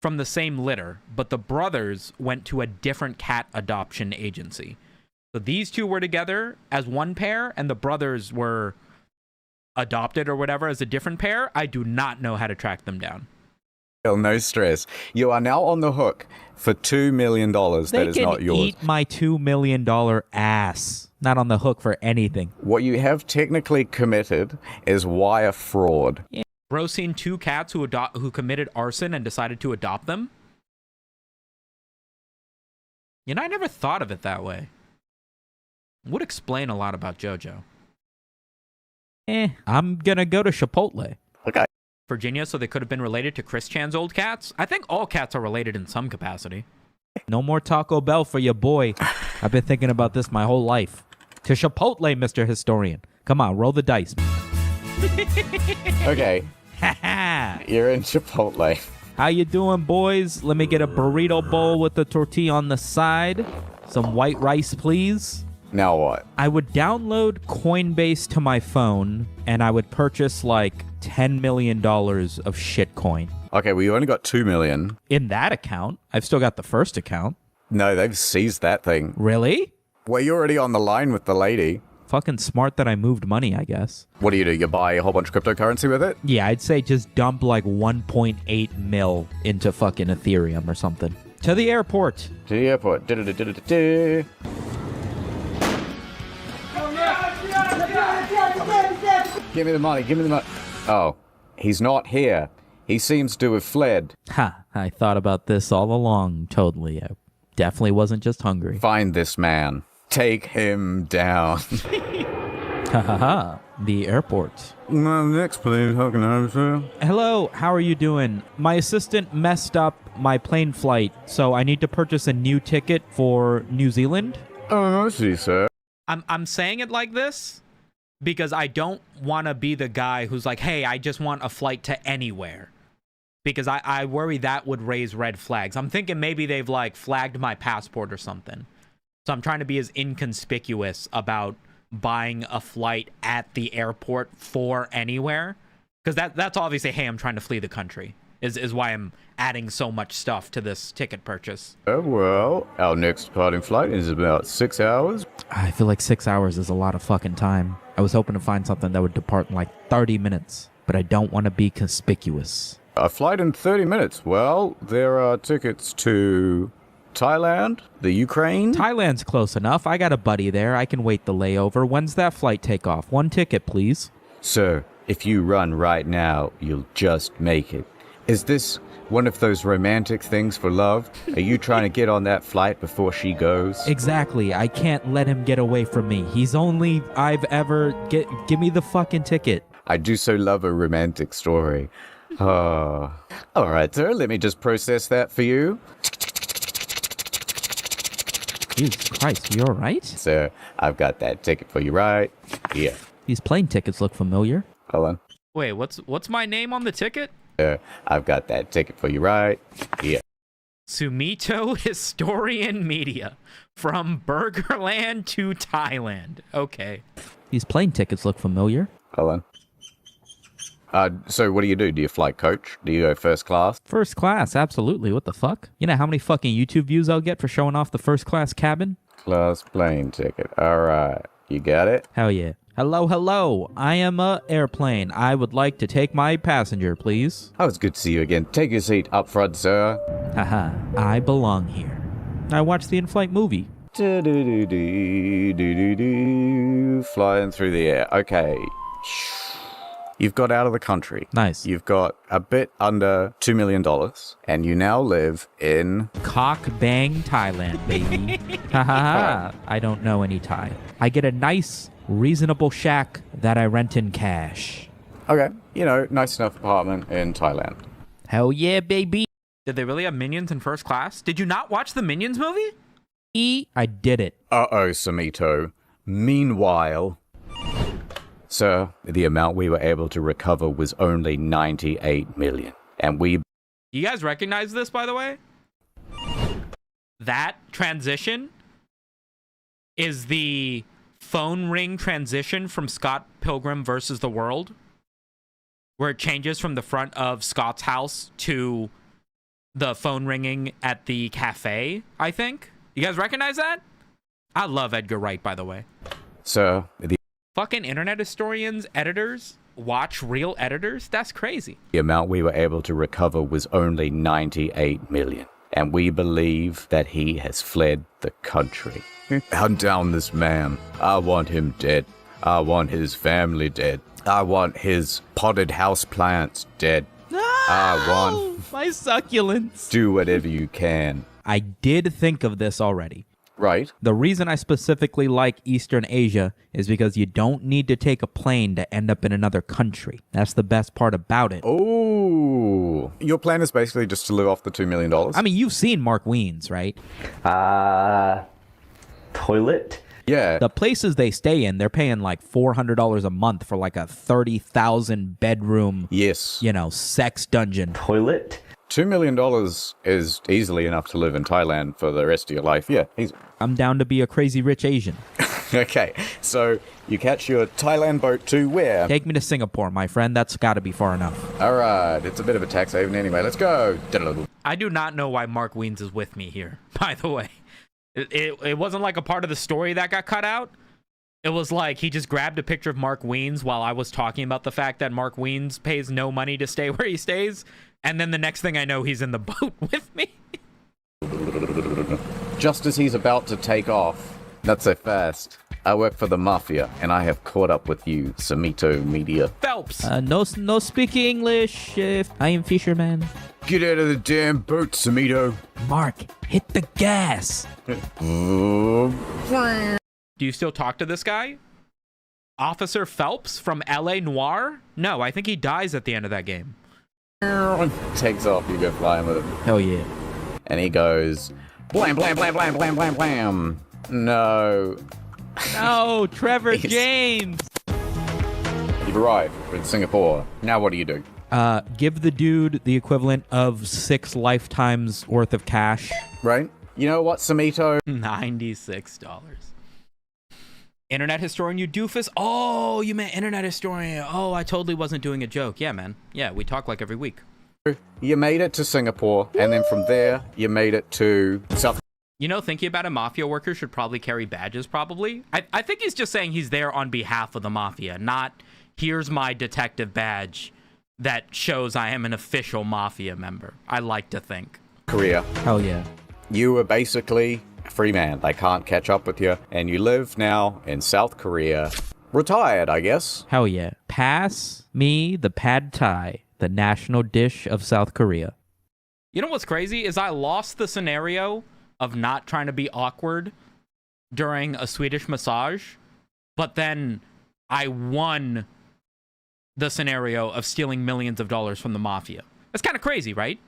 from the same litter, but the brothers went to a different cat adoption agency. So these 2 were together as one pair, and the brothers were adopted or whatever as a different pair. I do not know how to track them down. No stress. You are now on the hook for $2 million that is not yours. They can eat my $2 million ass. Not on the hook for anything. What you have technically committed is wire fraud. Yeah. Bro, seen 2 cats who committed arson and decided to adopt them? You know, I never thought of it that way. Would explain a lot about JoJo. I'm gonna go to Chipotle. Okay. Virginia, so they could have been related to Chris Chan's old cats? I think all cats are related in some capacity. No more Taco Bell for your boy. I've been thinking about this my whole life. To Chipotle, Mr. Historian. Come on, roll the dice. Okay, You're in Chipotle. How you doing, boys? Let me get a burrito bowl with the tortilla on the side. Some white rice, please. Now what? I would download Coinbase to my phone, and I would purchase like $10 million of shitcoin. Okay, well, you only got 2 million. In that account, I've still got the first account. No, they've seized that thing. Really? Well, you're already on the line with the lady. Fucking smart that I moved money, I guess. What do? You buy a whole bunch of cryptocurrency with it? Yeah, I'd say just dump like 1.8 mil into fucking Ethereum or something. To the airport. To the airport. Du-du-du-du-du-du. Give me the money, give me the money. Oh, he's not here. He seems to have fled. Ha, I thought about this all along, totally. I definitely wasn't just hungry. Find this man. Take him down. Ha ha ha, the airport. Next, please. How can I help you? Hello, how are you doing? My assistant messed up my plane flight, so I need to purchase a new ticket for New Zealand. Oh, I see, sir. I'm saying it like this because I don't want to be the guy who's like, hey, I just want a flight to anywhere. Because I worry that would raise red flags. I'm thinking maybe they've like flagged my passport or something. So I'm trying to be as inconspicuous about buying a flight at the airport for anywhere. Because that's obviously, hey, I'm trying to flee the country. Is why I'm adding so much stuff to this ticket purchase. Well, our next departing flight is about 6 hours. I feel like 6 hours is a lot of fucking time. I was hoping to find something that would depart in like 30 minutes, but I don't want to be conspicuous. A flight in 30 minutes. Well, there are tickets to Thailand, the Ukraine. Thailand's close enough. I got a buddy there. I can wait the layover. When's that flight take off? One ticket, please. Sir, if you run right now, you'll just make it. Is this one of those romantic things for love? Are you trying to get on that flight before she goes? Exactly. I can't let him get away from me. He's only I've ever... Give me the fucking ticket. I do so love a romantic story. All right, sir, let me just process that for you. Jesus Christ, you all right? Sir, I've got that ticket for you right here. These plane tickets look familiar. Hold on. Wait, what's my name on the ticket? Sir, I've got that ticket for you right here. Sumito Historian Media. From Burgerland to Thailand. Okay. These plane tickets look familiar. Hold on. So what do? Do you fly coach? Do you go first class? First class, absolutely. What the fuck? You know how many fucking YouTube views I'll get for showing off the first class cabin? Class plane ticket. All right. You got it? Hell yeah. Hello, hello. I am a airplane. I would like to take my passenger, please. Oh, it's good to see you again. Take your seat up front, sir. Haha, I belong here. I watched the in-flight movie. Flying through the air. Okay. You've got out of the country. Nice. You've got a bit under $2 million, and you now live in... Cock Bang, Thailand, baby. Ha ha ha. I don't know any Thai. I get a nice, reasonable shack that I rent in cash. Okay. Nice enough apartment in Thailand. Hell yeah, baby. Did they really have Minions in first class? Did you not watch the Minions movie? I did it. Uh-oh, Sumito. Meanwhile... Sir, the amount we were able to recover was only 98 million. And we... You guys recognize this, by the way? That transition is the phone ring transition from Scott Pilgrim versus the World, where it changes from the front of Scott's house to the phone ringing at the cafe, I think. You guys recognize that? I love Edgar Wright, by the way. Sir, the fucking internet historians, editors, watch real editors? That's crazy. The amount we were able to recover was only 98 million. And we believe that he has fled the country. Hunt down this man. I want him dead. I want his family dead. I want his potted house plants dead. No! I want... my succulents. Do whatever you can. I did think of this already. Right. The reason I specifically like Eastern Asia is because you don't need to take a plane to end up in another country. That's the best part about it. Oh, your plan is basically just to live off the $2 million? I mean, you've seen Mark Wiens, right? Toilet. Yeah. The places they stay in, they're paying like $400 a month for like a 30,000 bedroom, Yes. sex dungeon. Toilet. $2 million is easily enough to live in Thailand for the rest of your life. Yeah, easy. I'm down to be a crazy rich Asian. Okay, so you catch your Thailand boat to where? Take me to Singapore, my friend. That's got to be far enough. All right, it's a bit of a tax haven anyway. Let's go. I do not know why Mark Wiens is with me here, by the way. It wasn't like a part of the story that got cut out. It was like he just grabbed a picture of Mark Wiens while I was talking about the fact that Mark Wiens pays no money to stay where he stays. And then the next thing I know, he's in the boat with me. Just as he's about to take off. Not so fast. I work for the Mafia, and I have caught up with you, Samito Media. Phelps. No speaking English. I am fisherman. Get out of the damn boat, Samito. Mark, hit the gas. Do you still talk to this guy? Officer Phelps from LA Noire? No, I think he dies at the end of that game. Takes off, you go flying with him. Hell yeah. And he goes, blam, blam, blam, blam, blam, blam, blam. No. No, Trevor James. You've arrived in Singapore. Now what do you do? Give the dude the equivalent of 6 lifetimes worth of cash. Right? You know what, Samito? $96. Internet historian, you doofus. Oh, you meant internet historian. Oh, I totally wasn't doing a joke. Yeah, man. Yeah, we talk like every week. You made it to Singapore, and then from there, you made it to South. Thinking about it, mafia workers should probably carry badges, probably. I think he's just saying he's there on behalf of the mafia, not here's my detective badge that shows I am an official mafia member. I like to think. Korea. Hell yeah. You were basically a free man. They can't catch up with you, and you live now in South Korea. Retired, I guess. Hell yeah. Pass me the pad thai, the national dish of South Korea. You know what's crazy is I lost the scenario of not trying to be awkward during a Swedish massage, but then I won the scenario of stealing millions of dollars from the mafia. That's kind of crazy, right?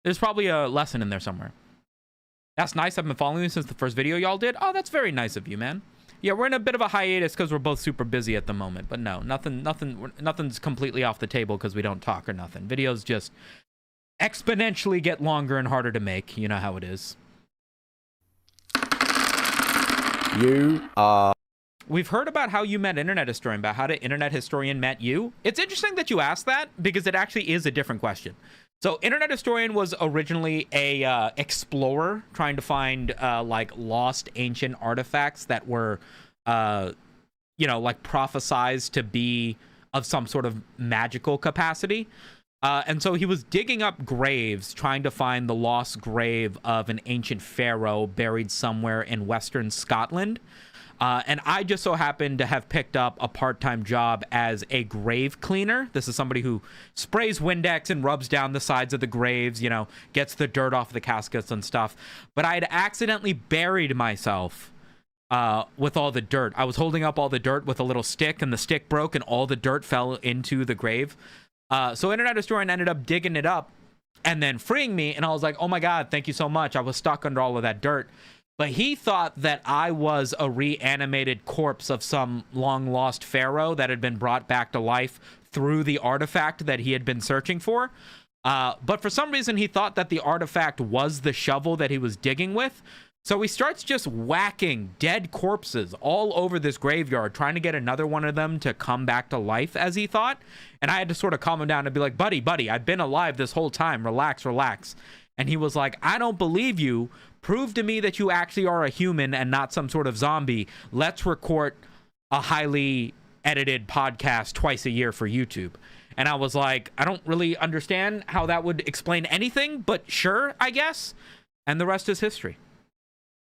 There's probably a lesson in there somewhere. That's nice. I've been following you since the first video y'all did. Oh, that's very nice of you, man. Yeah, we're in a bit of a hiatus because we're both super busy at the moment. But no, nothing's completely off the table because we don't talk or nothing. Videos just exponentially get longer and harder to make. You know how it is. You are... We've heard about how you met Internet Historian, about how the Internet Historian met you. It's interesting that you asked that because it actually is a different question. So Internet Historian was originally a explorer trying to find like lost ancient artifacts that were, like prophesized to be of some sort of magical capacity. And so he was digging up graves, trying to find the lost grave of an ancient pharaoh buried somewhere in Western Scotland. And I just so happened to have picked up a part-time job as a grave cleaner. This is somebody who sprays Windex and rubs down the sides of the graves, gets the dirt off the caskets and stuff. But I had accidentally buried myself with all the dirt. I was holding up all the dirt with a little stick, and the stick broke, and all the dirt fell into the grave. So Internet Historian ended up digging it up and then freeing me, and I was like, oh my God, thank you so much. I was stuck under all of that dirt. But he thought that I was a reanimated corpse of some long-lost pharaoh that had been brought back to life through the artifact that he had been searching for. But for some reason, he thought that the artifact was the shovel that he was digging with. So he starts just whacking dead corpses all over this graveyard, trying to get another one of them to come back to life, as he thought. And I had to sort of calm him down and be like, buddy, I've been alive this whole time. Relax. And he was like, I don't believe you. Prove to me that you actually are a human and not some sort of zombie. Let's record a highly edited podcast twice a year for YouTube. And I was like, I don't really understand how that would explain anything, but sure, I guess. And the rest is history.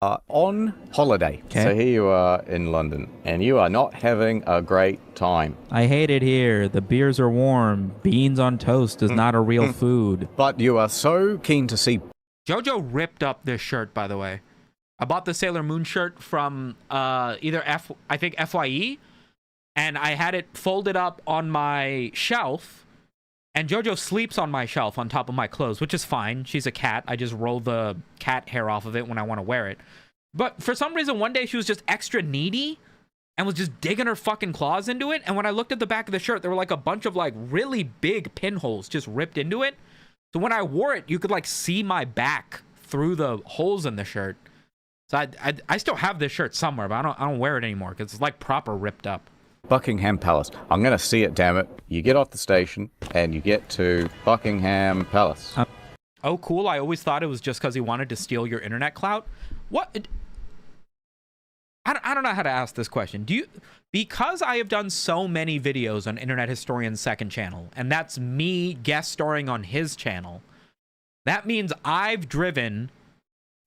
On holiday. Okay. So here you are in London, and you are not having a great time. I hate it here. The beers are warm. Beans on toast is not a real food. But you are so keen to see... Jojo ripped up this shirt, by the way. I bought the Sailor Moon shirt from either FYE, and I had it folded up on my shelf, and Jojo sleeps on my shelf on top of my clothes, which is fine. She's a cat. I just roll the cat hair off of it when I want to wear it. But for some reason, one day she was just extra needy and was just digging her fucking claws into it. And when I looked at the back of the shirt, there were like a bunch of like really big pinholes just ripped into it. So when I wore it, you could like see my back through the holes in the shirt. So I still have this shirt somewhere, but I don't wear it anymore because it's like proper ripped up. Buckingham Palace. I'm going to see it, damn it. You get off the station and you get to Buckingham Palace. Oh, cool. I always thought it was just because he wanted to steal your internet clout. What? I don't know how to ask this question. Because I have done so many videos on Internet Historian's second channel, and that's me guest starring on his channel, that means I've driven,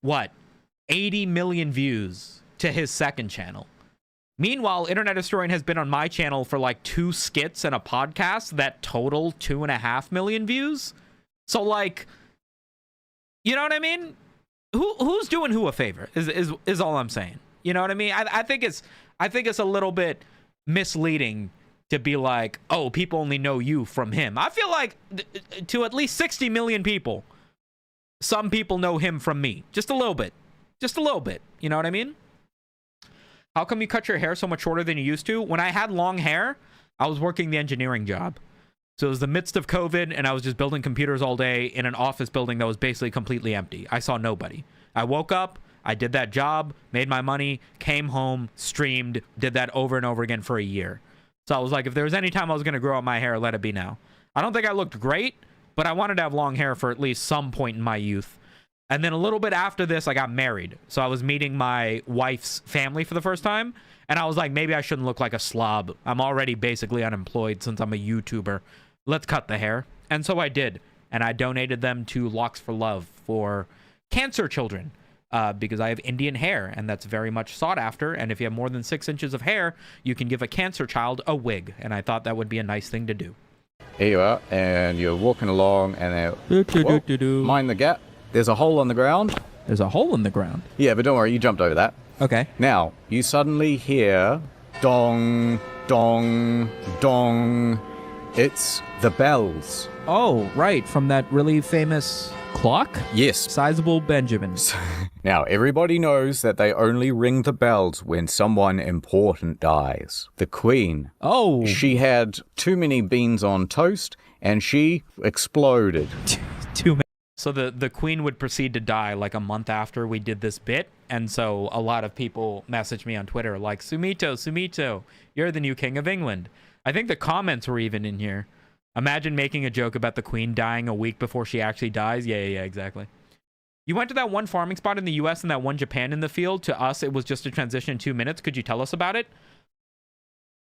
what, 80 million views to his second channel. Meanwhile, Internet Historian has been on my channel for like 2 skits and a podcast that total 2.5 million views. So like, you know what I mean? Who's doing who a favor is all I'm saying. You know what I mean? I think it's a little bit misleading to be like, oh, people only know you from him. I feel like to at least 60 million people, some people know him from me. Just a little bit. Just a little bit. You know what I mean? How come you cut your hair so much shorter than you used to? When I had long hair, I was working the engineering job. So it was the midst of COVID, and I was just building computers all day in an office building that was basically completely empty. I saw nobody. I woke up, I did that job, made my money, came home, streamed, did that over and over again for a year. So I was like, if there was any time I was going to grow out my hair, let it be now. I don't think I looked great, but I wanted to have long hair for at least some point in my youth. And then a little bit after this, I got married. So I was meeting my wife's family for the first time. And I was like, maybe I shouldn't look like a slob. I'm already basically unemployed since I'm a YouTuber. Let's cut the hair. And so I did. And I donated them to Locks for Love for cancer children. Because I have Indian hair, and that's very much sought after. And if you have more than 6 inches of hair, you can give a cancer child a wig. And I thought that would be a nice thing to do. Here you are, and you're walking along, and mind the gap. There's a hole on the ground. There's a hole in the ground? Yeah, but don't worry, you jumped over that. Okay. Now, you suddenly hear dong, dong, dong. It's the bells. Oh, right, from that really famous clock? Yes. Sizable Benjamin. Now, everybody knows that they only ring the bells when someone important dies. The Queen. Oh. She had too many beans on toast, and she exploded. Too many. So the Queen would proceed to die like a month after we did this bit. And so a lot of people messaged me on Twitter like, Sumito, you're the new King of England. I think the comments were even in here. Imagine making a joke about the Queen dying a week before she actually dies. Yeah, exactly. You went to that one farming spot in the US and that one Japan in the field. To us, it was just a transition in 2 minutes. Could you tell us about it?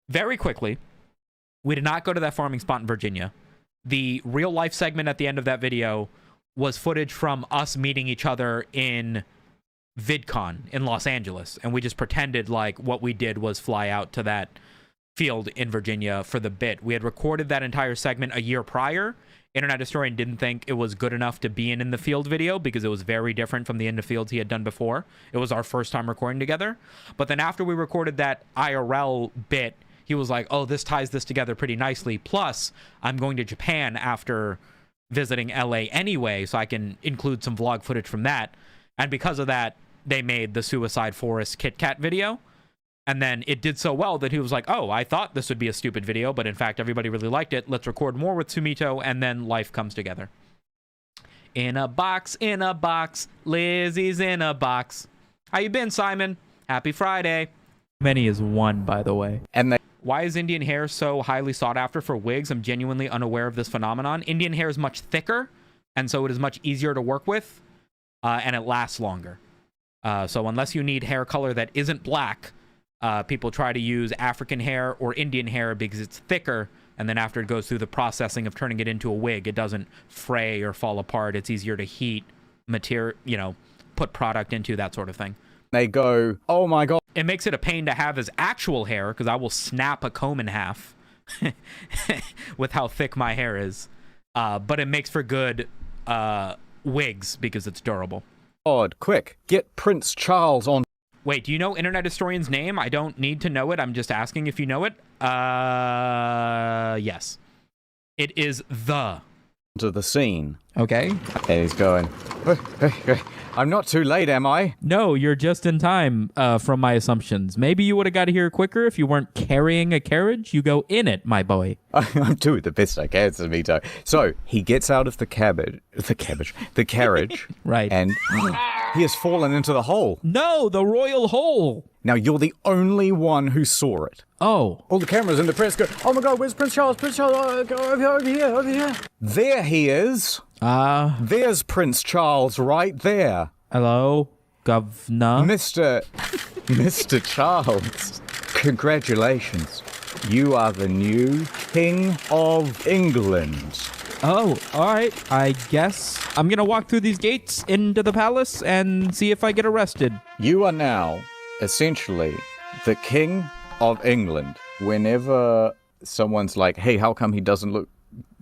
Very quickly, we did not go to that farming spot in Virginia. The real life segment at the end of that video was footage from us meeting each other in VidCon in Los Angeles. And we just pretended like what we did was fly out to that field in Virginia for the bit. We had recorded that entire segment a year prior. Internet Historian didn't think it was good enough to be in the field video because it was very different from the in the fields he had done before. It was our first time recording together. But then after we recorded that IRL bit, he was like, oh, this ties this together pretty nicely. Plus, I'm going to Japan after visiting LA anyway, so I can include some vlog footage from that. And because of that, they made the Suicide Forest Kit Kat video. And then it did so well that he was like, oh, I thought this would be a stupid video, but in fact, everybody really liked it. Let's record more with Sumito, and then life comes together. In a box, Lizzie's in a box. How you been, Simon? Happy Friday. Many is one, by the way. And why is Indian hair so highly sought after for wigs? I'm genuinely unaware of this phenomenon. Indian hair is much thicker, and so it is much easier to work with, and it lasts longer. So unless you need hair color that isn't black, people try to use African hair or Indian hair because it's thicker, and then after it goes through the processing of turning it into a wig, it doesn't fray or fall apart. It's easier to heat, put product into, that sort of thing. They go, oh my god. It makes it a pain to have as actual hair because I will snap a comb in half with how thick my hair is. But it makes for good wigs because it's durable. God, quick, get Prince Charles on. Wait, do you know Internet Historian's name? I don't need to know it. I'm just asking if you know it. Yes. It is the. To the scene. Okay. And he's going, I'm not too late, am I? No, you're just in time from my assumptions. Maybe you would have got here quicker if you weren't carrying a carriage. You go in it, my boy. I'm doing the best I can, Samito. So he gets out of the carriage, Right. and he has fallen into the hole. No, the royal hole. Now you're the only one who saw it. Oh. All the cameras in the press go, oh my God, where's Prince Charles? Prince Charles, go over here. There he is. There's Prince Charles right there. Hello, Governor. Mr. Charles, congratulations. You are the new King of England. Oh, all right. I guess I'm going to walk through these gates into the palace and see if I get arrested. You are now essentially the King of England. Whenever someone's like, hey, how come he doesn't look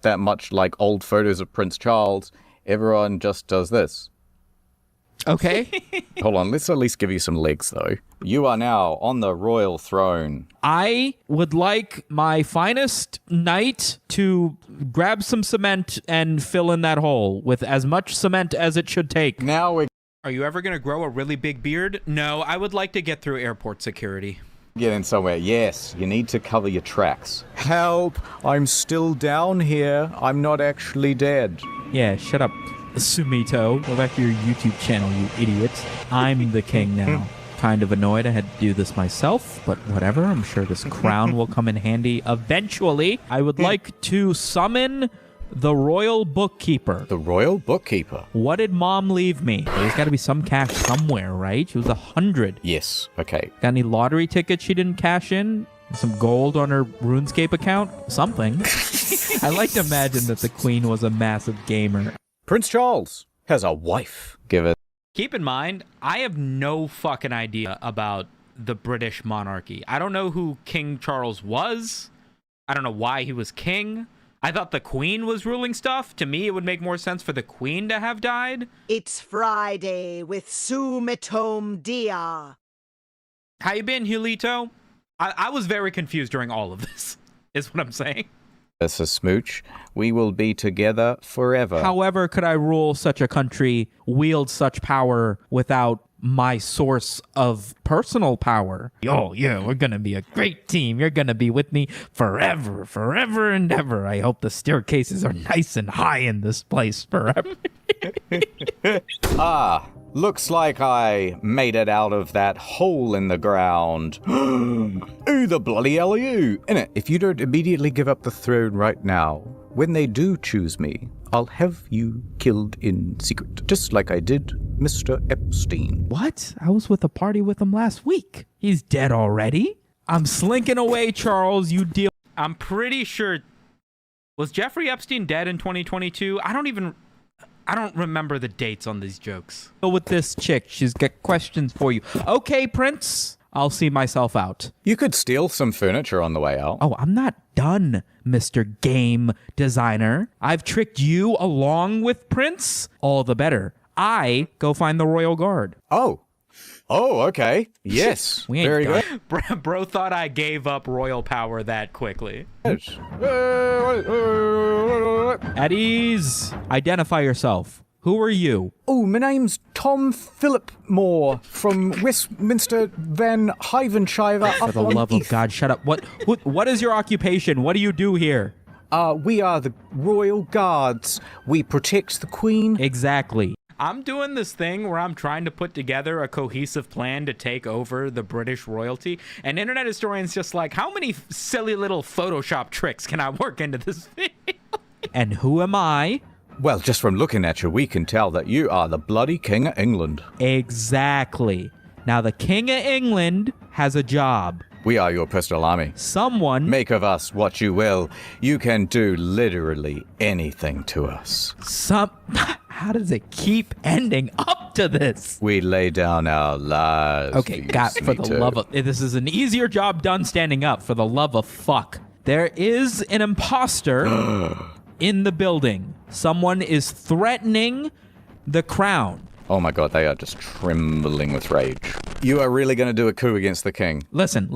that much like old photos of Prince Charles, everyone just does this. Okay. Hold on, let's at least give you some legs, though. You are now on the royal throne. I would like my finest knight to grab some cement and fill in that hole with as much cement as it should take. Now we're Are you ever going to grow a really big beard? No, I would like to get through airport security. getting somewhere. Yes, you need to cover your tracks. Help! I'm still down here. I'm not actually dead. Yeah, shut up, Sumito. Go back to your YouTube channel, you idiots. I'm the king now. Kind of annoyed I had to do this myself, but whatever. I'm sure this crown will come in handy eventually. I would like to summon the royal bookkeeper. The royal bookkeeper? What did mom leave me? There's got to be some cash somewhere, right? She was 100. Yes, okay. Got any lottery tickets she didn't cash in? Some gold on her RuneScape account? Something. I like to imagine that the queen was a massive gamer. Prince Charles has a wife. Give it. Keep in mind, I have no fucking idea about the British monarchy. I don't know who King Charles was. I don't know why he was king. I thought the queen was ruling stuff. To me, it would make more sense for the queen to have died. It's Friday with Sumitom Dia. How you been, Julito? I was very confused during all of this, is what I'm saying. That's a smooch. We will be together forever. However could I rule such a country, wield such power without my source of personal power? Oh, yeah, we're going to be a great team. You're going to be with me forever, forever and ever. I hope the staircases are nice and high in this place forever. Ah, looks like I made it out of that hole in the ground. Ooh, the bloody hell are you? Innit, if you don't immediately give up the throne right now, when they do choose me, I'll have you killed in secret, just like I did Mr. Epstein. What? I was with a party with him last week. He's dead already? I'm slinking away, Charles. You deal. I'm pretty sure. Was Jeffrey Epstein dead in 2022? I don't remember the dates on these jokes. With this chick, she's got questions for you. Okay, Prince, I'll see myself out. You could steal some furniture on the way out. Oh, I'm not done, Mr. Game Designer. I've tricked you along with Prince. All the better. I go find the Royal Guard. Oh, okay. Yes. Very good. Bro thought I gave up royal power that quickly. At ease. Identify yourself. Who are you? Oh, my name's Tom Philip Moore from Westminster Van Hyvenshire. For the love of God, shut up. What is your occupation? What do you do here? We are the Royal Guards. We protect the Queen. Exactly. I'm doing this thing where I'm trying to put together a cohesive plan to take over the British royalty, and internet historians just like, how many silly little Photoshop tricks can I work into this video? And who am I? Well, just from looking at you, we can tell that you are the bloody King of England. Exactly. Now, the King of England has a job. We are your personal army. Someone... Make of us what you will. You can do literally anything to us. How does it keep ending up to this? We lay down our lives. Okay, God, for the love of... This is an easier job done standing up, for the love of fuck. There is an imposter in the building. Someone is threatening the crown. Oh my God, they are just trembling with rage. You are really going to do a coup against the king? Listen.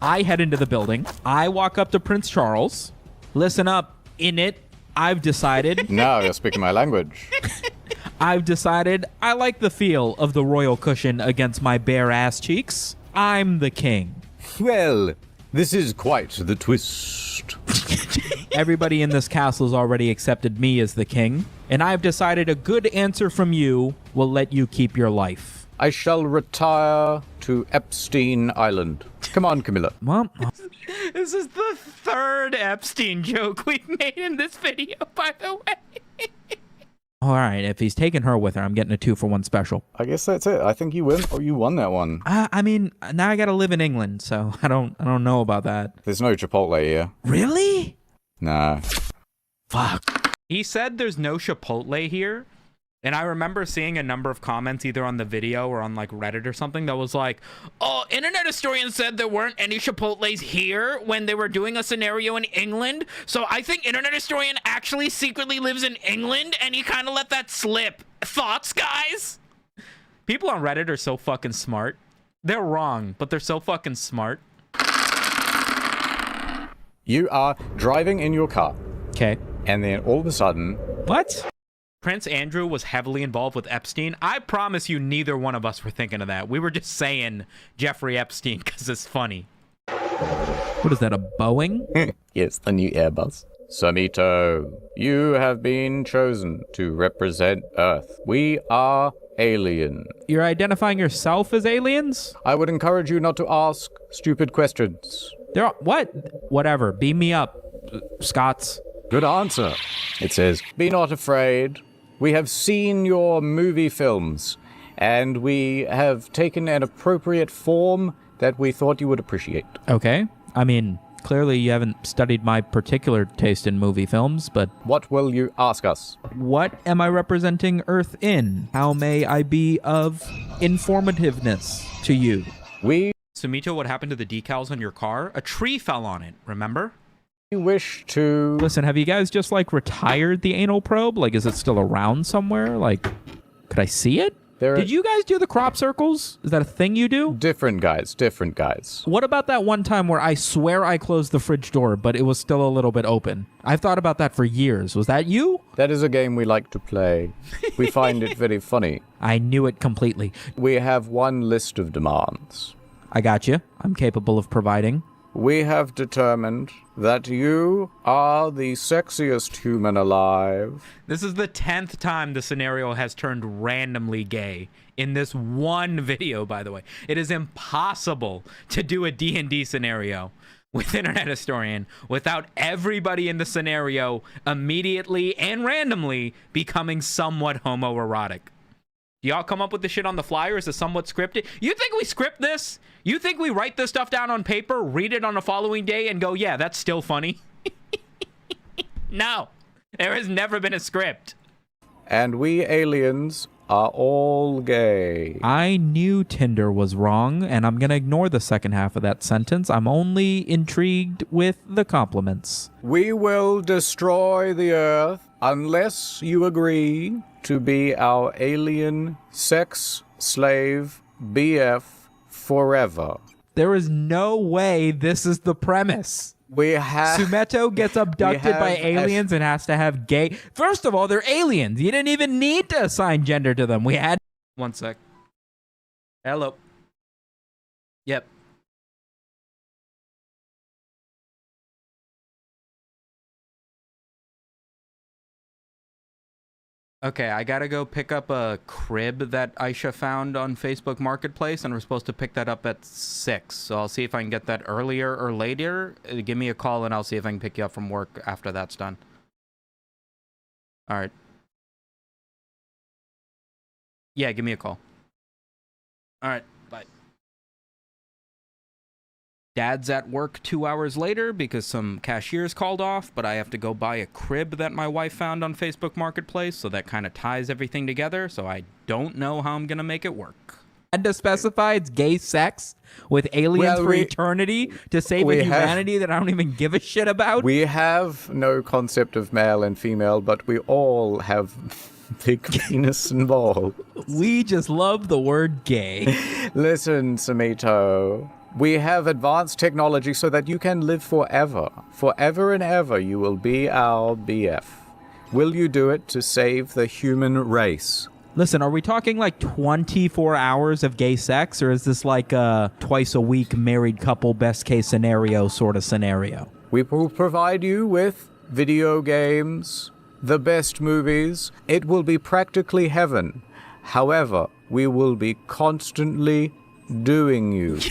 I head into the building. I walk up to Prince Charles. Listen up. In it, I've decided... Now you're speaking my language. I've decided I like the feel of the royal cushion against my bare ass cheeks. I'm the king. Well, this is quite the twist. Everybody in this castle's already accepted me as the king, and I've decided a good answer from you will let you keep your life. I shall retire to Epstein Island. Come on, Camilla. Well, This is the third Epstein joke we've made in this video, by the way. all right, if he's taking her with her, I'm getting a 2-for-1 special. I guess that's it. I think you win, or you won that one. I mean, now I gotta live in England, so I don't know about that. There's no Chipotle here. Really? Nah. Fuck. He said there's no Chipotle here. And I remember seeing a number of comments either on the video or on like Reddit or something that was like, oh, Internet Historian said there weren't any Chipotles here when they were doing a scenario in England. So I think Internet Historian actually secretly lives in England and he kind of let that slip. Thoughts, guys? People on Reddit are so fucking smart. They're wrong, but they're so fucking smart. You are driving in your car. Okay. And then all of a sudden... What? Prince Andrew was heavily involved with Epstein. I promise you neither one of us were thinking of that. We were just saying Jeffrey Epstein because it's funny. What is that, a Boeing? Yes, the new Airbus. Samito, you have been chosen to represent Earth. We are alien. You're identifying yourself as aliens? I would encourage you not to ask stupid questions. There are, what? Whatever. Beam me up, Scots. Good answer. It says, be not afraid. We have seen your movie films, and we have taken an appropriate form that we thought you would appreciate. Okay. I mean, clearly you haven't studied my particular taste in movie films, but... What will you ask us? What am I representing Earth in? How may I be of informativeness to you? Sumito, what happened to the decals on your car? A tree fell on it, remember? Wish to... Listen, have you guys just, like, retired the anal probe? Like, is it still around somewhere? Like, could I see it? Did you guys do the crop circles? Is that a thing you do? Different guys. What about that one time where I swear I closed the fridge door, but it was still a little bit open? I've thought about that for years. Was that you? That is a game we like to play. We find it very funny. I knew it completely. We have one list of demands. I got you. I'm capable of providing. We have determined that you are the sexiest human alive. This is the 10th time the scenario has turned randomly gay in this one video, by the way. It is impossible to do a D&D scenario with Internet Historian without everybody in the scenario immediately and randomly becoming somewhat homoerotic. Do y'all come up with this shit on the fly, or is it somewhat scripted? You think we script this? You think we write this stuff down on paper, read it on the following day, and go, yeah, that's still funny? No. There has never been a script. And we aliens are all gay. I knew Tinder was wrong, and I'm going to ignore the second half of that sentence. I'm only intrigued with the compliments. We will destroy the Earth unless you agree to be our alien sex slave BF forever. There is no way this is the premise. Sumeto gets abducted by aliens and has to have gay... First of all, they're aliens. You didn't even need to assign gender to them. We had... One sec. Hello. Yep. Okay, I gotta go pick up a crib that Aisha found on Facebook Marketplace, and we're supposed to pick that up at 6. So I'll see if I can get that earlier or later. Give me a call, and I'll see if I can pick you up from work after that's done. All right. Yeah, give me a call. All right, bye. Dad's at work 2 hours later because some cashiers called off, but I have to go buy a crib that my wife found on Facebook Marketplace, so that kind of ties everything together, so I don't know how I'm going to make it work. And to specify it's gay sex with aliens for eternity to save a humanity that I don't even give a shit about? We have no concept of male and female, but we all have big penis and ball. We just love the word gay. Listen, Samito. We have advanced technology so that you can live forever. Forever and ever you will be our BF. Will you do it to save the human race? Listen, are we talking like 24 hours of gay sex, or is this like a twice a week married couple best case scenario sort of scenario? We will provide you with video games, the best movies. It will be practically heaven. However, we will be constantly doing you.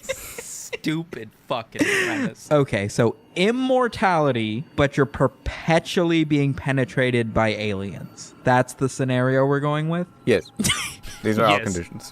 Stupid fucking premise. Okay, so immortality, but you're perpetually being penetrated by aliens. That's the scenario we're going with? Yes. These are our Yes. conditions.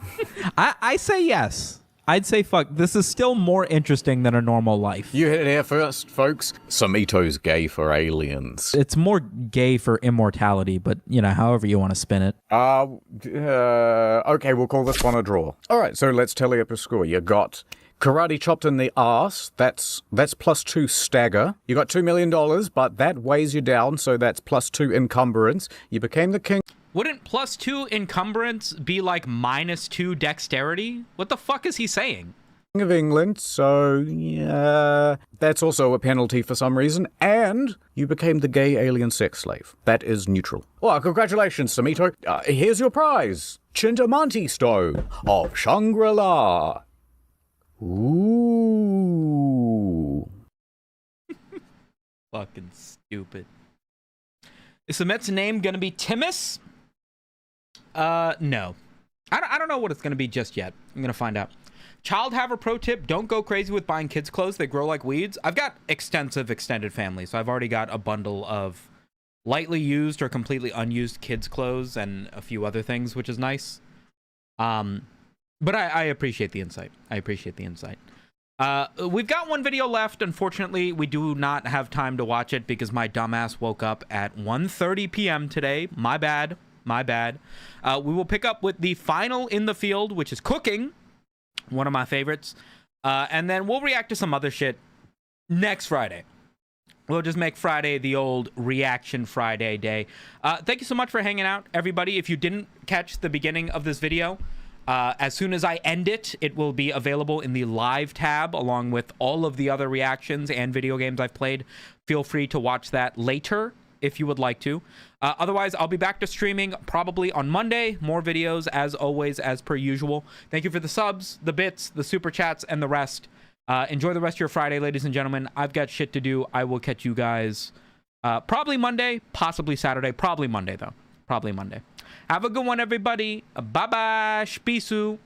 I say yes. I'd say fuck. This is still more interesting than a normal life. You hit it here first, folks. Samito's gay for aliens. It's more gay for immortality, but, you know, however you want to spin it. Okay, we'll call this one a draw. All right, so let's tally up a score. You got karate chopped in the arse. That's +2 stagger. You got $2 million, but that weighs you down, so that's +2 encumbrance. You became the king. Wouldn't +2 encumbrance be like -2 dexterity? What the fuck is he saying? Of England, so yeah, that's also a penalty for some reason, and you became the gay alien sex slave. That is neutral. Well, congratulations, Samito. Here's your prize, Chintamonte Stone of Shangri-La. Ooh. Fucking stupid. Is the Mets' name gonna be Timus? No. I don't know what it's gonna be just yet. I'm gonna find out. Child haver pro tip: don't go crazy with buying kids clothes. They grow like weeds. I've got extensive extended family, so I've already got a bundle of lightly used or completely unused kids clothes and a few other things, which is nice. But I appreciate the insight. We've got one video left. Unfortunately, we do not have time to watch it because my dumbass woke up at 1:30 p.m. today. My bad. We will pick up with the final in the field, which is cooking. One of my favorites. And then we'll react to some other shit next Friday. We'll just make Friday the old Reaction Friday day. Thank you so much for hanging out, everybody. If you didn't catch the beginning of this video, as soon as I end it, it will be available in the live tab along with all of the other reactions and video games I've played. Feel free to watch that later if you would like to. Otherwise, I'll be back to streaming probably on Monday. More videos, as always, as per usual. Thank you for the subs, the bits, the super chats, and the rest. Enjoy the rest of your Friday, ladies and gentlemen. I've got shit to do. I will catch you guys probably Monday, possibly Saturday. Probably Monday, though. Probably Monday. Have a good one, everybody. Bye-bye. Spisu.